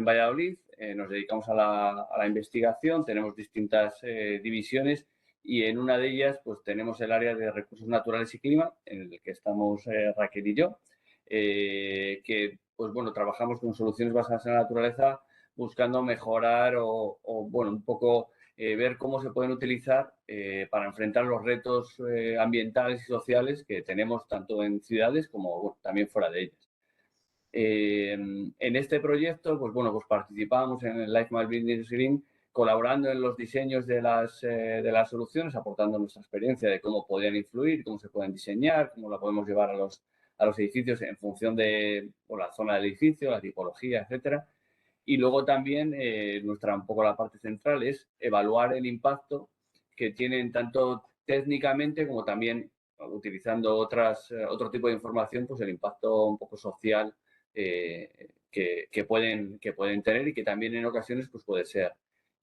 Valladolid, nos dedicamos a la investigación, tenemos distintas divisiones y en una de ellas pues tenemos el área de recursos naturales y clima, en el que estamos Raquel y yo, que pues bueno, trabajamos con soluciones basadas en la naturaleza buscando mejorar o bueno, un poco ver cómo se pueden utilizar para enfrentar los retos ambientales y sociales que tenemos tanto en ciudades como bueno, también fuera de ellas. En este proyecto, pues bueno, pues participamos en el Life My Business Green, colaborando en los diseños de las soluciones, aportando nuestra experiencia de cómo podrían influir, cómo se pueden diseñar, cómo la podemos llevar a los edificios en función de la zona del edificio, la tipología, etcétera. Y luego también nuestra un poco la parte central es evaluar el impacto que tienen tanto técnicamente como también utilizando otro tipo de información, pues el impacto un poco social que pueden tener y que también en ocasiones pues puede ser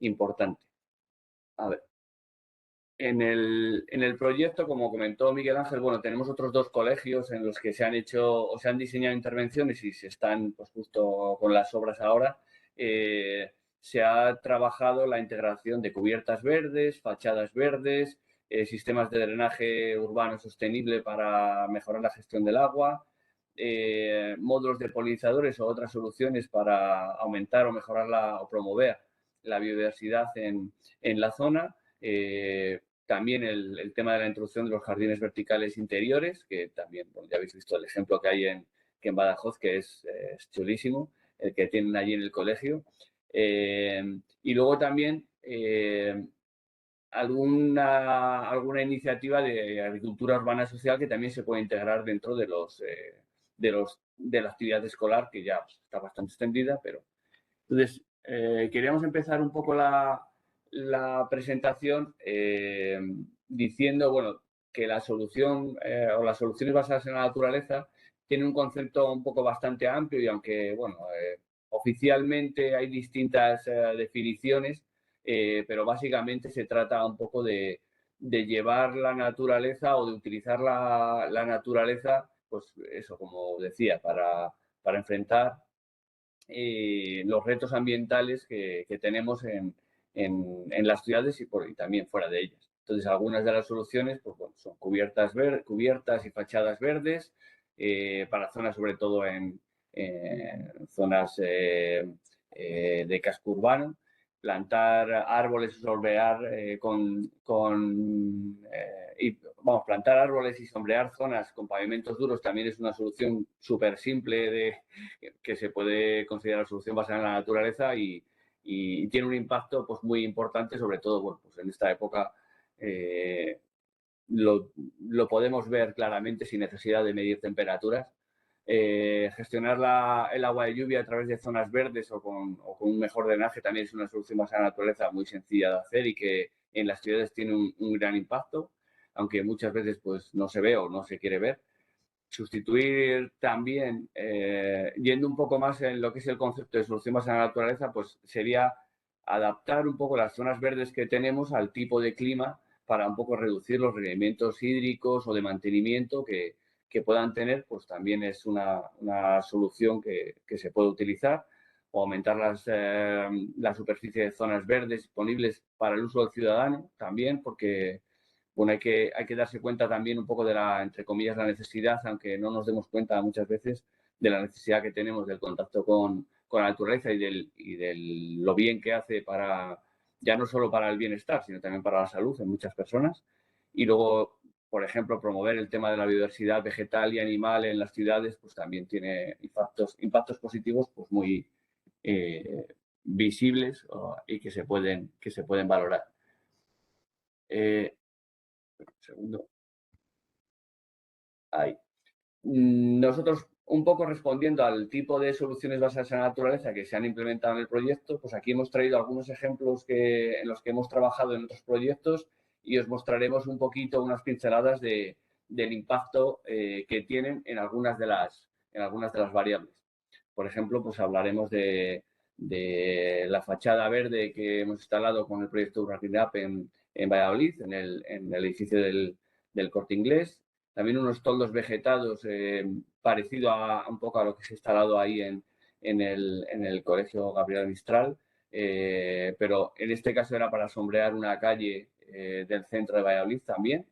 importante. A ver. En el proyecto, como comentó Miguel Ángel, bueno, tenemos otros dos colegios en los que se han hecho o se han diseñado intervenciones y se están pues justo con las obras ahora. Se ha trabajado la integración de cubiertas verdes, fachadas verdes, sistemas de drenaje urbano sostenible para mejorar la gestión del agua, módulos de polinizadores o otras soluciones para aumentar o mejorar o promover la biodiversidad en la zona. También el tema de la introducción de los jardines verticales interiores, que también, bueno, ya habéis visto el ejemplo que hay en Badajoz, que es chulísimo, el que tienen allí en el colegio. Y luego también alguna iniciativa de agricultura urbana social que también se puede integrar dentro de la actividad escolar, que ya está bastante extendida, pero... Entonces, queríamos empezar un poco la presentación diciendo, bueno, que la solución o las soluciones basadas en la naturaleza tienen un concepto un poco bastante amplio y aunque, bueno, oficialmente hay distintas definiciones, pero básicamente se trata un poco de llevar la naturaleza o de utilizar la naturaleza, pues eso, como decía, para enfrentar los retos ambientales que tenemos en las ciudades y también fuera de ellas. Entonces, algunas de las soluciones pues, bueno, son cubiertas y fachadas verdes para zonas, sobre todo en zonas de casco urbano, plantar árboles y sombrear plantar árboles y sombrear zonas con pavimentos duros también es una solución súper simple que se puede considerar solución basada en la naturaleza y tiene un impacto pues, muy importante, sobre todo bueno, pues en esta época lo podemos ver claramente sin necesidad de medir temperaturas. Gestionar el agua de lluvia a través de zonas verdes o con un mejor drenaje también es una solución basada en la naturaleza muy sencilla de hacer y que en las ciudades tiene un gran impacto, aunque muchas veces pues, no se ve o no se quiere ver. Sustituir también, yendo un poco más en lo que es el concepto de solución basada en la naturaleza, pues sería adaptar un poco las zonas verdes que tenemos al tipo de clima para un poco reducir los requerimientos hídricos o de mantenimiento que puedan tener, pues también es una solución que se puede utilizar, o aumentar la superficie de zonas verdes disponibles para el uso del ciudadano también, porque bueno, hay que darse cuenta también un poco de entre comillas, la necesidad, aunque no nos demos cuenta muchas veces de la necesidad que tenemos del contacto con la naturaleza y del lo bien que hace ya no solo para el bienestar, sino también para la salud en muchas personas. Y luego, por ejemplo, promover el tema de la biodiversidad vegetal y animal en las ciudades, pues también tiene impactos positivos pues muy visibles y que se pueden valorar. Segundo. Ahí. Nosotros, un poco respondiendo al tipo de soluciones basadas en la naturaleza que se han implementado en el proyecto, pues aquí hemos traído algunos ejemplos en los que hemos trabajado en otros proyectos y os mostraremos un poquito unas pinceladas del impacto que tienen en algunas de las variables. Por ejemplo, pues hablaremos de la fachada verde que hemos instalado con el proyecto UrbanCleanUp en Valladolid, en el edificio del Corte Inglés. También unos toldos vegetados parecido un poco a lo que se ha instalado ahí en el Colegio Gabriel Mistral, pero en este caso era para sombrear una calle del centro de Valladolid también.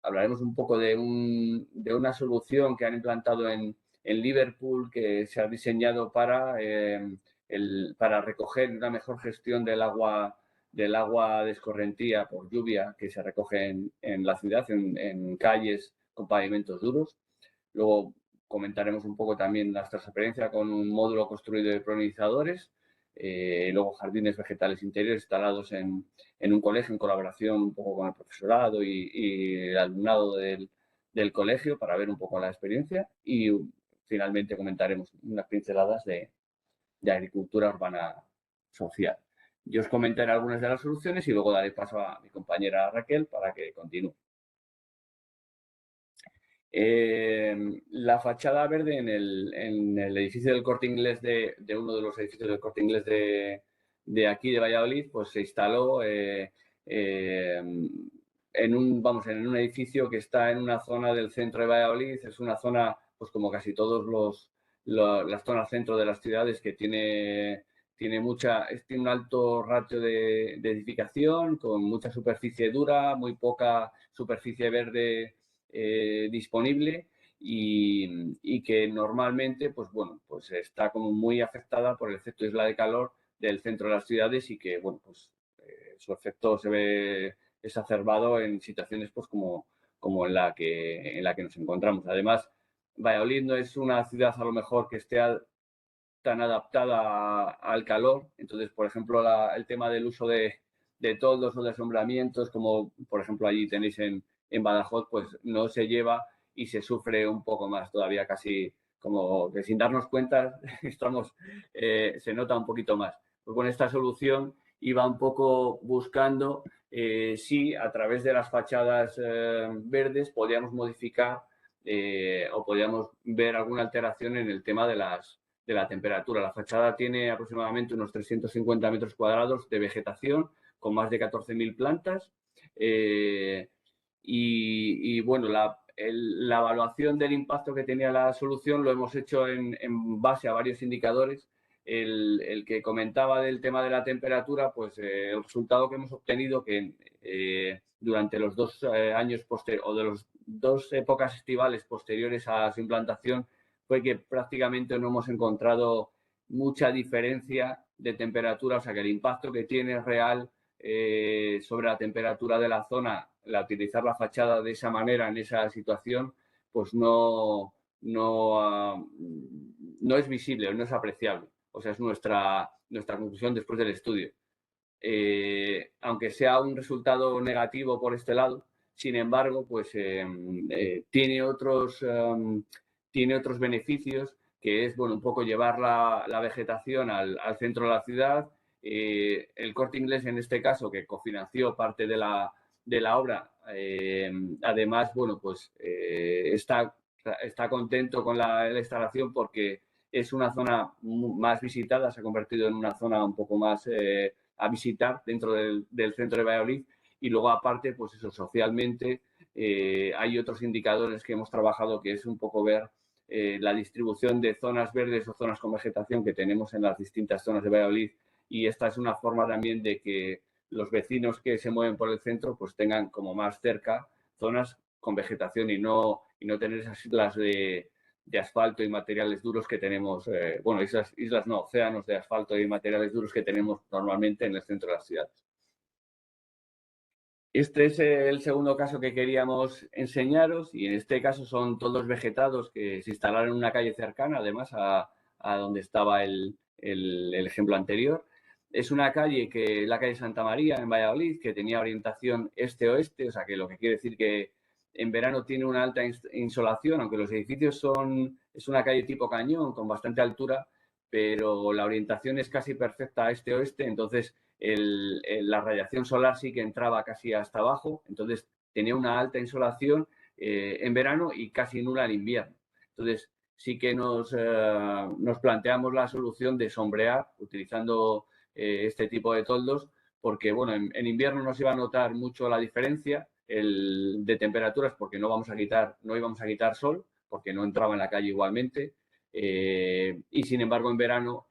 Hablaremos un poco de una solución que han implantado en Liverpool, que se ha diseñado para recoger una mejor gestión del agua de escorrentía por lluvia que se recoge en la ciudad, en calles con pavimentos duros. Luego comentaremos un poco también nuestra experiencia con un módulo construido de polinizadores. Luego jardines vegetales interiores instalados en un colegio en colaboración un poco con el profesorado y el alumnado del colegio para ver un poco la experiencia. Y finalmente comentaremos unas pinceladas de agricultura urbana social. Yo os comentaré algunas de las soluciones y luego daré paso a mi compañera Raquel para que continúe. La fachada verde en el edificio del Corte Inglés de uno de los edificios del Corte Inglés de aquí de Valladolid, pues se instaló en un edificio que está en una zona del centro de Valladolid. Es una zona, pues como casi todos las zonas centro de las ciudades, que tiene un alto ratio de edificación, con mucha superficie dura, muy poca superficie verde disponible y que normalmente pues bueno, pues está como muy afectada por el efecto isla de calor del centro de las ciudades y que bueno, pues su efecto se ve exacerbado en situaciones pues como en la que nos encontramos. Además, Valladolid no es una ciudad a lo mejor que esté tan adaptada al calor. Entonces, por ejemplo, el tema del uso de de toldos o de asombramientos, como por ejemplo allí tenéis en Badajoz, pues no se lleva y se sufre un poco más todavía, casi como que sin darnos cuenta se nota un poquito más. Pues con esta solución iba un poco buscando si a través de las fachadas verdes podíamos modificar o podíamos ver alguna alteración en el tema de la temperatura. La fachada tiene aproximadamente unos 350 metros cuadrados de vegetación con más de 14.000 plantas y bueno, la evaluación del impacto que tenía la solución lo hemos hecho en base a varios indicadores. El que comentaba del tema de la temperatura, pues el resultado que hemos obtenido que durante los 2 años o de las 2 épocas estivales posteriores a su implantación fue que prácticamente no hemos encontrado mucha diferencia de temperatura, o sea que el impacto que tiene real sobre la temperatura de la zona, utilizar la fachada de esa manera en esa situación, pues no es visible, no es apreciable. O sea, es nuestra conclusión después del estudio. Aunque sea un resultado negativo por este lado, sin embargo, pues tiene otros beneficios, que es, bueno, un poco llevar la vegetación al centro de la ciudad. El Corte Inglés, en este caso, que cofinanció parte de la obra, además, bueno, pues está contento con la instalación porque es una zona más visitada, se ha convertido en una zona un poco más a visitar dentro del centro de Valladolid. Y luego, aparte, pues eso, socialmente hay otros indicadores que hemos trabajado, que es un poco ver la distribución de zonas verdes o zonas con vegetación que tenemos en las distintas zonas de Valladolid, y esta es una forma también de que los vecinos que se mueven por el centro pues tengan como más cerca zonas con vegetación y no tener esas islas de asfalto y materiales duros que tenemos, bueno, islas no, océanos de asfalto y materiales duros que tenemos normalmente en el centro de las ciudades. Este es el segundo caso que queríamos enseñaros, y en este caso son toldos vegetados que se instalaron en una calle cercana, además a donde estaba el ejemplo anterior. Es una calle la calle Santa María en Valladolid, que tenía orientación este-oeste, o sea que lo que quiere decir que en verano tiene una alta insolación, aunque los edificios es una calle tipo cañón con bastante altura, pero la orientación es casi perfecta a este-oeste, entonces la radiación solar sí que entraba casi hasta abajo, entonces tenía una alta insolación en verano y casi nula en invierno. Entonces sí que nos planteamos la solución de sombrear utilizando este tipo de toldos, porque bueno, en invierno no se iba a notar mucho la diferencia de temperaturas, porque no íbamos a quitar sol, porque no entraba en la calle igualmente. Y sin embargo en verano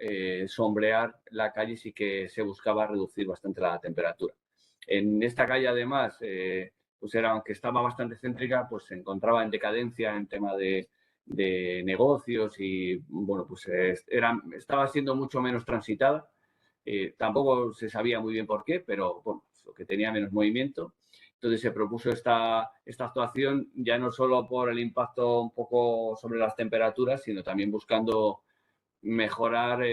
sombrear la calle sí que se buscaba reducir bastante la temperatura. En esta calle además, pues aunque estaba bastante céntrica, pues se encontraba en decadencia en tema de negocios y bueno, pues estaba siendo mucho menos transitada. Tampoco se sabía muy bien por qué, pero bueno, que tenía menos movimiento. Entonces se propuso esta actuación ya no solo por el impacto un poco sobre las temperaturas, sino también buscando mejorar,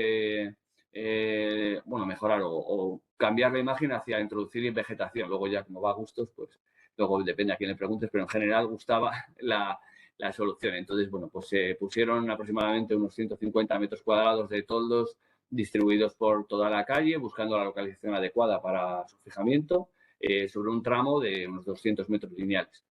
mejorar o cambiar la imagen hacia introducir vegetación. Luego ya como va a gustos, pues luego depende a quién le preguntes, pero en general gustaba la solución. Entonces, bueno, pues se pusieron aproximadamente unos 150 metros cuadrados de toldos distribuidos por toda la calle, buscando la localización adecuada para su fijamiento, sobre un tramo de unos 200 metros lineales.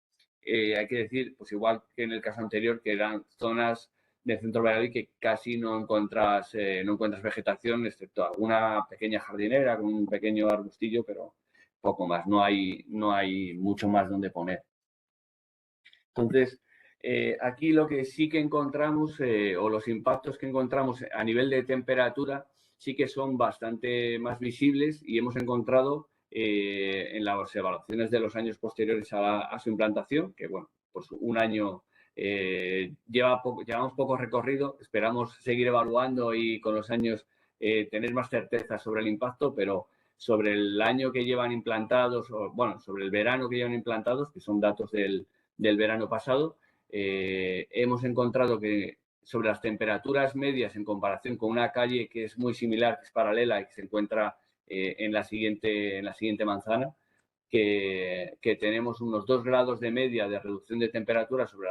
Hay que decir, pues igual que en el caso anterior, que eran zonas del centro de Valladolid que casi no encuentras vegetación, excepto alguna pequeña jardinera con un pequeño arbustillo, pero poco más, no hay mucho más donde poner. Entonces, aquí lo que sí que encontramos, o los impactos que encontramos a nivel de temperatura, sí que son bastante más visibles, y hemos encontrado en las evaluaciones de los años posteriores a su implantación, que bueno, pues un año llevamos poco recorrido, esperamos seguir evaluando y con los años tener más certeza sobre el impacto, pero sobre el año que llevan implantados, o bueno, sobre el verano que llevan implantados, que son datos del verano pasado, hemos encontrado que sobre las temperaturas medias en comparación con una calle que es muy similar, que es paralela y que se encuentra en la siguiente manzana, que tenemos unos 2 grados de media de reducción de temperatura sobre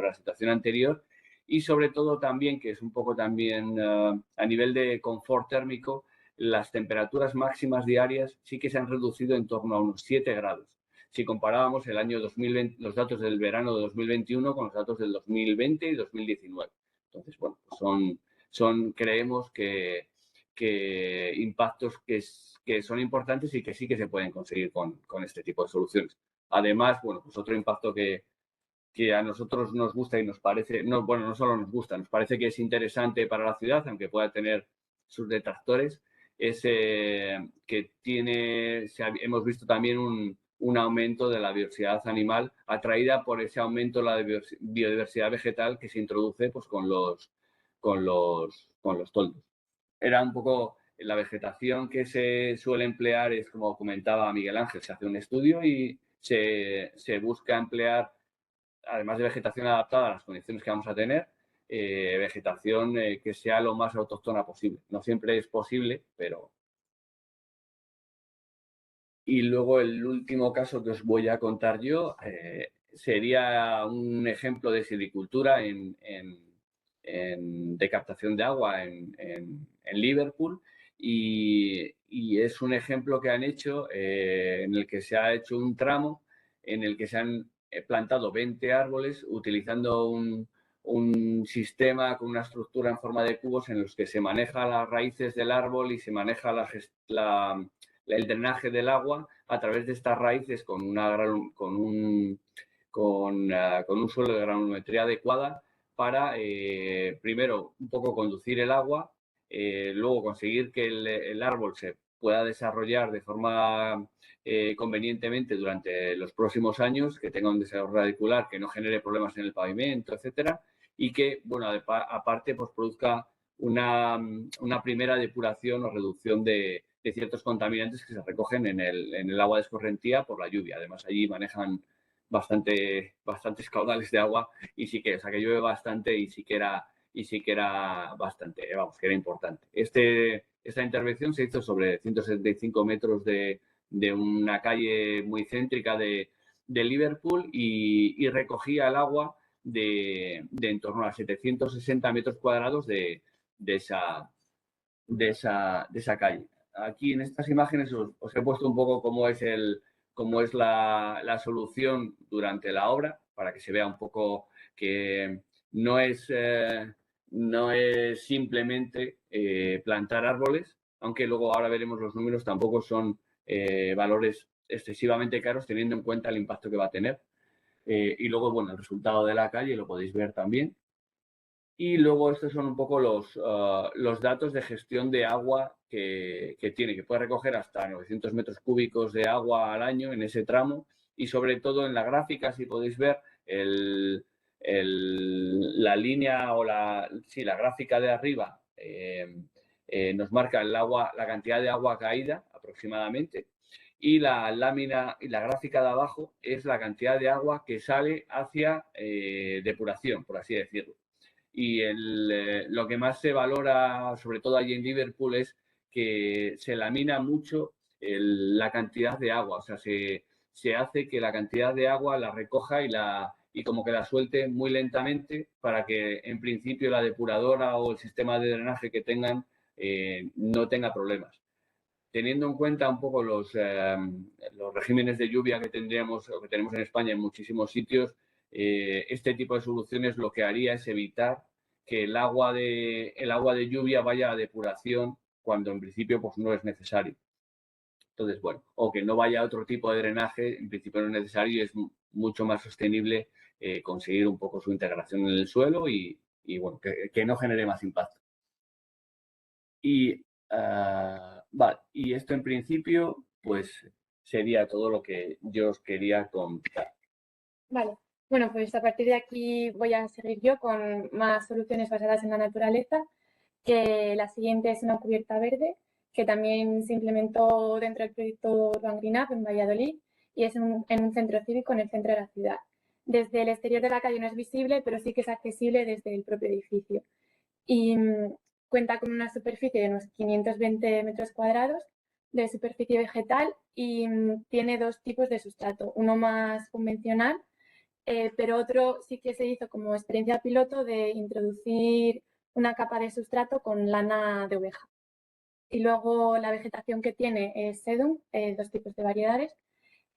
la situación anterior y sobre todo también, que es un poco también a nivel de confort térmico, las temperaturas máximas diarias sí que se han reducido en torno a unos 7 grados. Si comparábamos el año 2020, los datos del verano de 2021 con los datos del 2020 y 2019. Entonces, bueno, pues creemos que impactos que son importantes y que sí que se pueden conseguir con este tipo de soluciones. Además, bueno, pues otro impacto que a nosotros nos gusta y nos parece, no solo nos gusta, nos parece que es interesante para la ciudad, aunque pueda tener sus detractores, es que hemos visto también un aumento de la diversidad animal atraída por ese aumento de la biodiversidad vegetal que se introduce pues, con los toldos. Era un poco la vegetación que se suele emplear, es como comentaba Miguel Ángel, se hace un estudio y se busca emplear, además de vegetación adaptada a las condiciones que vamos a tener, vegetación que sea lo más autóctona posible. No siempre es posible, pero... Y luego el último caso que os voy a contar yo sería un ejemplo de silvicultura de captación de agua en Liverpool y es un ejemplo que han hecho en el que se ha hecho un tramo en el que se han plantado 20 árboles utilizando un sistema con una estructura en forma de cubos en los que se maneja las raíces del árbol y se maneja el drenaje del agua a través de estas raíces con un suelo de granulometría adecuada para, primero, un poco conducir el agua, luego conseguir que el árbol se pueda desarrollar de forma convenientemente durante los próximos años, que tenga un desarrollo radicular, que no genere problemas en el pavimento, etcétera, y que, bueno, aparte, pues produzca una primera depuración o reducción de ciertos contaminantes que se recogen en el agua de escorrentía por la lluvia. Además, allí manejan bastantes caudales de agua y sí que, o sea, que llueve bastante y sí que era bastante, vamos, que era importante. Esta intervención se hizo sobre 175 metros de una calle muy céntrica de Liverpool y recogía el agua de en torno a 760 metros cuadrados de esa calle. Aquí en estas imágenes os he puesto un poco cómo es la solución durante la obra, para que se vea un poco que no es simplemente plantar árboles, aunque luego ahora veremos los números, tampoco son valores excesivamente caros teniendo en cuenta el impacto que va a tener. Y luego, bueno, el resultado de la calle lo podéis ver también. Y luego estos son un poco los datos de gestión de agua que tiene, que puede recoger hasta 900 metros cúbicos de agua al año en ese tramo. Y sobre todo en la gráfica, si podéis ver, la línea o la gráfica de arriba nos marca la cantidad de agua caída aproximadamente. Y la lámina y la gráfica de abajo es la cantidad de agua que sale hacia depuración, por así decirlo. Y lo que más se valora, sobre todo allí en Liverpool, es que se lamina mucho la cantidad de agua. O sea, se hace que la cantidad de agua la recoja y como que la suelte muy lentamente para que, en principio, la depuradora o el sistema de drenaje que tengan no tenga problemas. Teniendo en cuenta un poco los regímenes de lluvia que tendríamos o que tenemos en España en muchísimos sitios, este tipo de soluciones lo que haría es evitar que el agua de lluvia vaya a depuración cuando en principio pues no es necesario. Entonces, bueno, o que no vaya a otro tipo de drenaje, en principio no es necesario y es mucho más sostenible conseguir un poco su integración en el suelo y bueno, que no genere más impacto. Vale, y esto en principio pues sería todo lo que yo os quería contar. Vale, bueno, pues a partir de aquí voy a seguir yo con más soluciones basadas en la naturaleza, que la siguiente es una cubierta verde, que también se implementó dentro del proyecto Urban Green Up en Valladolid y es en un centro cívico en el centro de la ciudad. Desde el exterior de la calle no es visible, pero sí que es accesible desde el propio edificio. Y cuenta con una superficie de unos 520 metros cuadrados, de superficie vegetal y tiene dos tipos de sustrato, uno más convencional, pero otro sí que se hizo como experiencia piloto de introducir una capa de sustrato con lana de oveja. Y luego la vegetación que tiene es sedum, dos tipos de variedades,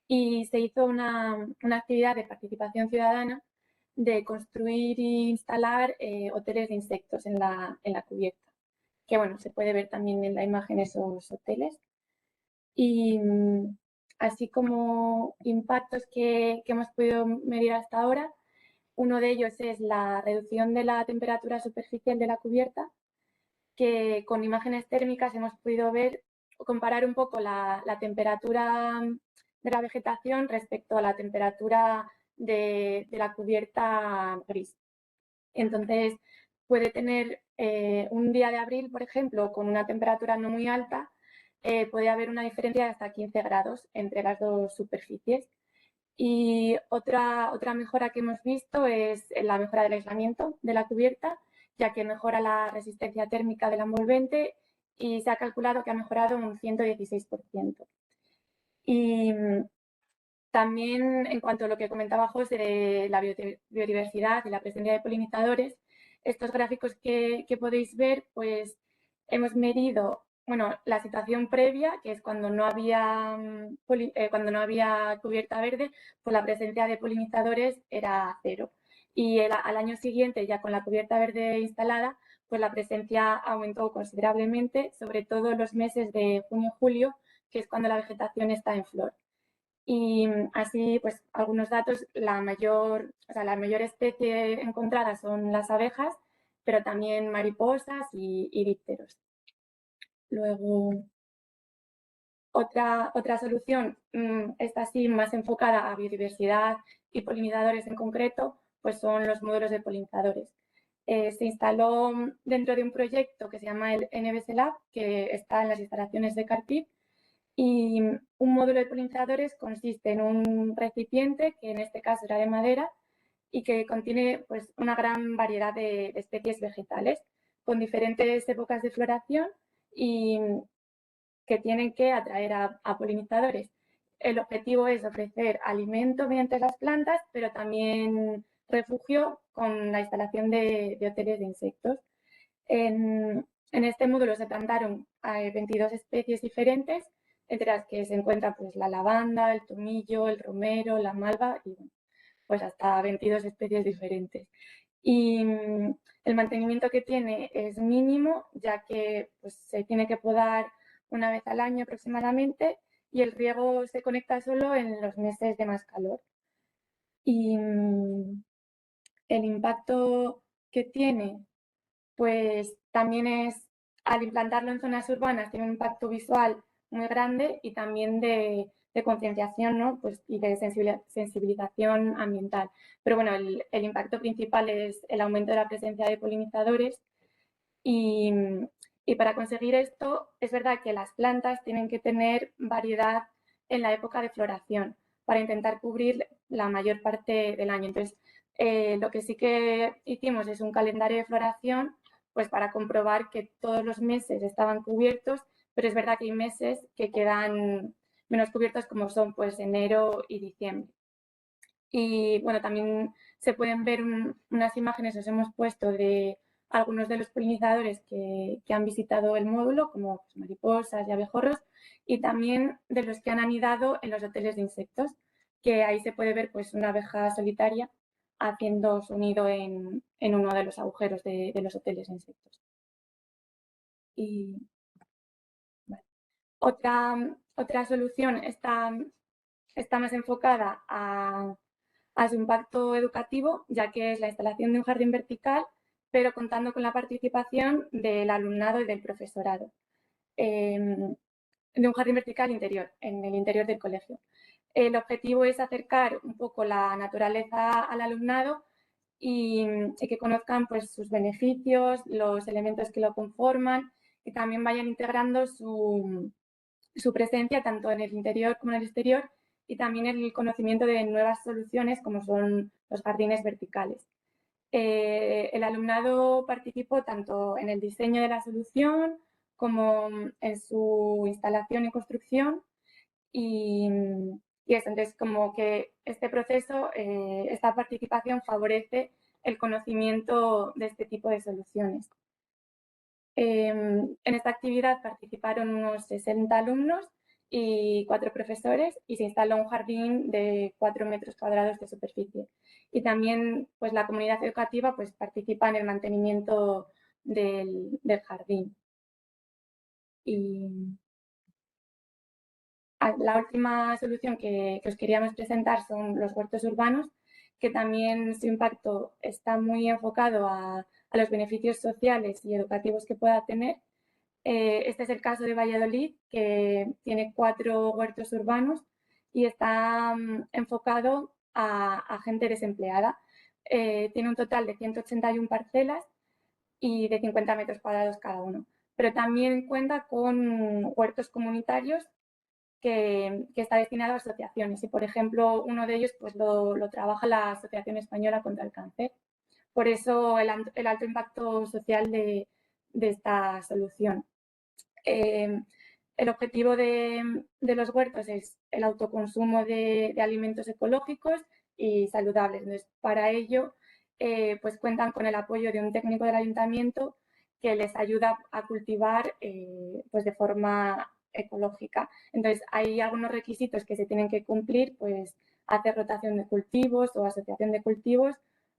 y se hizo una actividad de participación ciudadana de construir e instalar hoteles de insectos en la cubierta, que bueno, se puede ver también en la imagen esos hoteles. Y así como impactos que hemos podido medir hasta ahora, uno de ellos es la reducción de la temperatura superficial de la cubierta, que con imágenes térmicas hemos podido ver o comparar un poco la temperatura de la vegetación respecto a la temperatura de la cubierta gris. Entonces, puede tener un día de abril, por ejemplo, con una temperatura no muy alta, puede haber una diferencia de hasta 15 grados entre las dos superficies. Y otra mejora que hemos visto es la mejora del aislamiento de la cubierta, ya que mejora la resistencia térmica del envolvente y se ha calculado que ha mejorado un 116%. Y también en cuanto a lo que comentaba José de la biodiversidad y la presencia de polinizadores, estos gráficos que podéis ver, pues hemos medido la situación previa, que es cuando no había cubierta verde, pues la presencia de polinizadores era 0. Y al año siguiente, ya con la cubierta verde instalada, pues la presencia aumentó considerablemente, sobre todo en los meses de junio-julio, que es cuando la vegetación está en flor. Y así, pues algunos datos, la mayor especie encontrada son las abejas, pero también mariposas y dípteros. Luego, otra solución, esta sí más enfocada a biodiversidad y polinizadores en concreto, pues son los módulos de polinizadores. Se instaló dentro de un proyecto que se llama el NBS Lab, que está en las instalaciones de Carpid. Y un módulo de polinizadores consiste en un recipiente, que en este caso era de madera, y que contiene pues, una gran variedad de especies vegetales con diferentes épocas de floración y que tienen que atraer a polinizadores. El objetivo es ofrecer alimento mediante las plantas, pero también refugio con la instalación de hoteles de insectos. En este módulo se plantaron 22 especies diferentes, entre las que se encuentran pues, la lavanda, el tomillo, el romero, la malva y pues hasta 22 especies diferentes. Y el mantenimiento que tiene es mínimo, ya que pues, se tiene que podar una vez al año aproximadamente y el riego se conecta solo en los meses de más calor. Y el impacto que tiene, pues también es, al implantarlo en zonas urbanas, tiene un impacto visual muy grande y también de concienciación, ¿no? Pues, y de sensibilización ambiental. Pero bueno, el impacto principal es el aumento de la presencia de polinizadores y para conseguir esto es verdad que las plantas tienen que tener variedad en la época de floración para intentar cubrir la mayor parte del año. Entonces, lo que sí que hicimos es un calendario de floración pues para comprobar que todos los meses estaban cubiertos, pero es verdad que hay meses que quedan menos cubiertos como son pues enero y diciembre. Y bueno, también se pueden ver unas imágenes, os hemos puesto de algunos de los polinizadores que han visitado el módulo, como pues, mariposas y abejorros, y también de los que han anidado en los hoteles de insectos, que ahí se puede ver pues, una abeja solitaria haciendo su nido en uno de los agujeros de los hoteles de insectos. Y vale. Otra solución está más enfocada a su impacto educativo, ya que es la instalación de un jardín vertical, pero contando con la participación del alumnado y del profesorado, de un jardín vertical interior, en el interior del colegio. El objetivo es acercar un poco la naturaleza al alumnado y que conozcan pues, sus beneficios, los elementos que lo conforman y también vayan integrando su presencia tanto en el interior como en el exterior y también el conocimiento de nuevas soluciones como son los jardines verticales. El alumnado participó tanto en el diseño de la solución como en su instalación y construcción. Y eso, entonces como que este proceso, esta participación favorece el conocimiento de este tipo de soluciones. En esta actividad participaron unos 60 alumnos y 4 profesores y se instaló un jardín de 4 metros cuadrados de superficie. Y también pues, la comunidad educativa pues, participa en el mantenimiento del jardín. Y la última solución que os queríamos presentar son los huertos urbanos, que también su impacto está muy enfocado a los beneficios sociales y educativos que pueda tener. Este es el caso de Valladolid, que tiene 4 huertos urbanos y está enfocado a gente desempleada. Tiene un total de 181 parcelas y de 50 metros cuadrados cada uno. Pero también cuenta con huertos comunitarios que está destinado a asociaciones. Y, por ejemplo, uno de ellos pues, lo trabaja la Asociación Española contra el Cáncer. Por eso el alto impacto social de esta solución. El objetivo de los huertos es el autoconsumo de alimentos ecológicos y saludables. Entonces, para ello, pues cuentan con el apoyo de un técnico del ayuntamiento que les ayuda a cultivar pues de forma ecológica. Entonces, hay algunos requisitos que se tienen que cumplir, pues hacer rotación de cultivos o asociación de cultivos,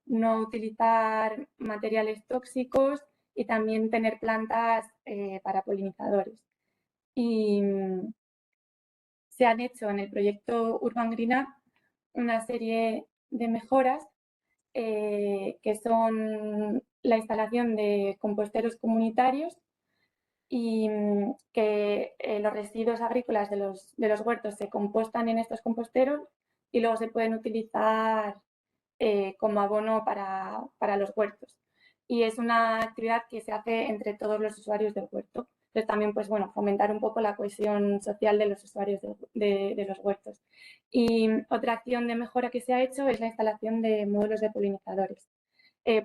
no utilizar materiales tóxicos y también tener plantas para polinizadores. Y se han hecho en el proyecto Urban Green Up una serie de mejoras que son la instalación de composteros comunitarios y que los residuos agrícolas de los huertos se compostan en estos composteros y luego se pueden utilizar como abono para los huertos. Y es una actividad que se hace entre todos los usuarios del huerto. Entonces también, pues bueno, fomentar un poco la cohesión social de los usuarios de los huertos. Y otra acción de mejora que se ha hecho es la instalación de módulos de polinizadores,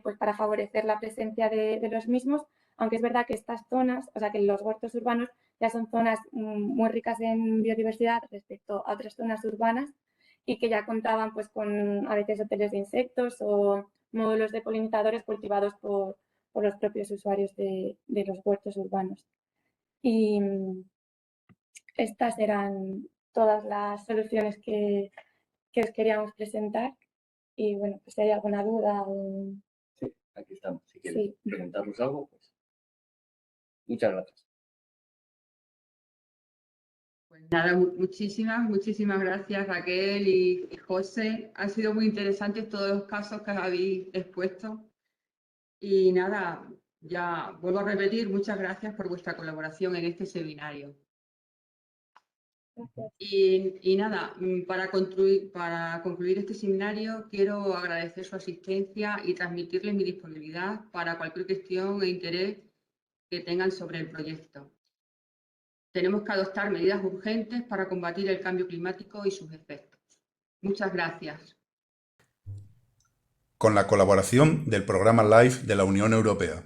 pues para favorecer la presencia de los mismos, aunque es verdad que estas zonas, o sea que los huertos urbanos ya son zonas muy ricas en biodiversidad respecto a otras zonas urbanas y que ya contaban pues con a veces hoteles de insectos o módulos de polinizadores cultivados por los propios usuarios de los huertos urbanos. Y estas eran todas las soluciones que os queríamos presentar. Y bueno, pues si hay alguna duda o... Sí, aquí estamos. Si quieres preguntarnos algo, pues muchas gracias. Pues nada, muchísimas gracias Raquel y José. Han sido muy interesantes todos los casos que habéis expuesto. Y nada, ya vuelvo a repetir, muchas gracias por vuestra colaboración en este seminario. Gracias. Y nada, para concluir este seminario, quiero agradecer su asistencia y transmitirles mi disponibilidad para cualquier cuestión e interés que tengan sobre el proyecto. Tenemos que adoptar medidas urgentes para combatir el cambio climático y sus efectos. Muchas gracias. Con la colaboración del programa LIFE de la Unión Europea.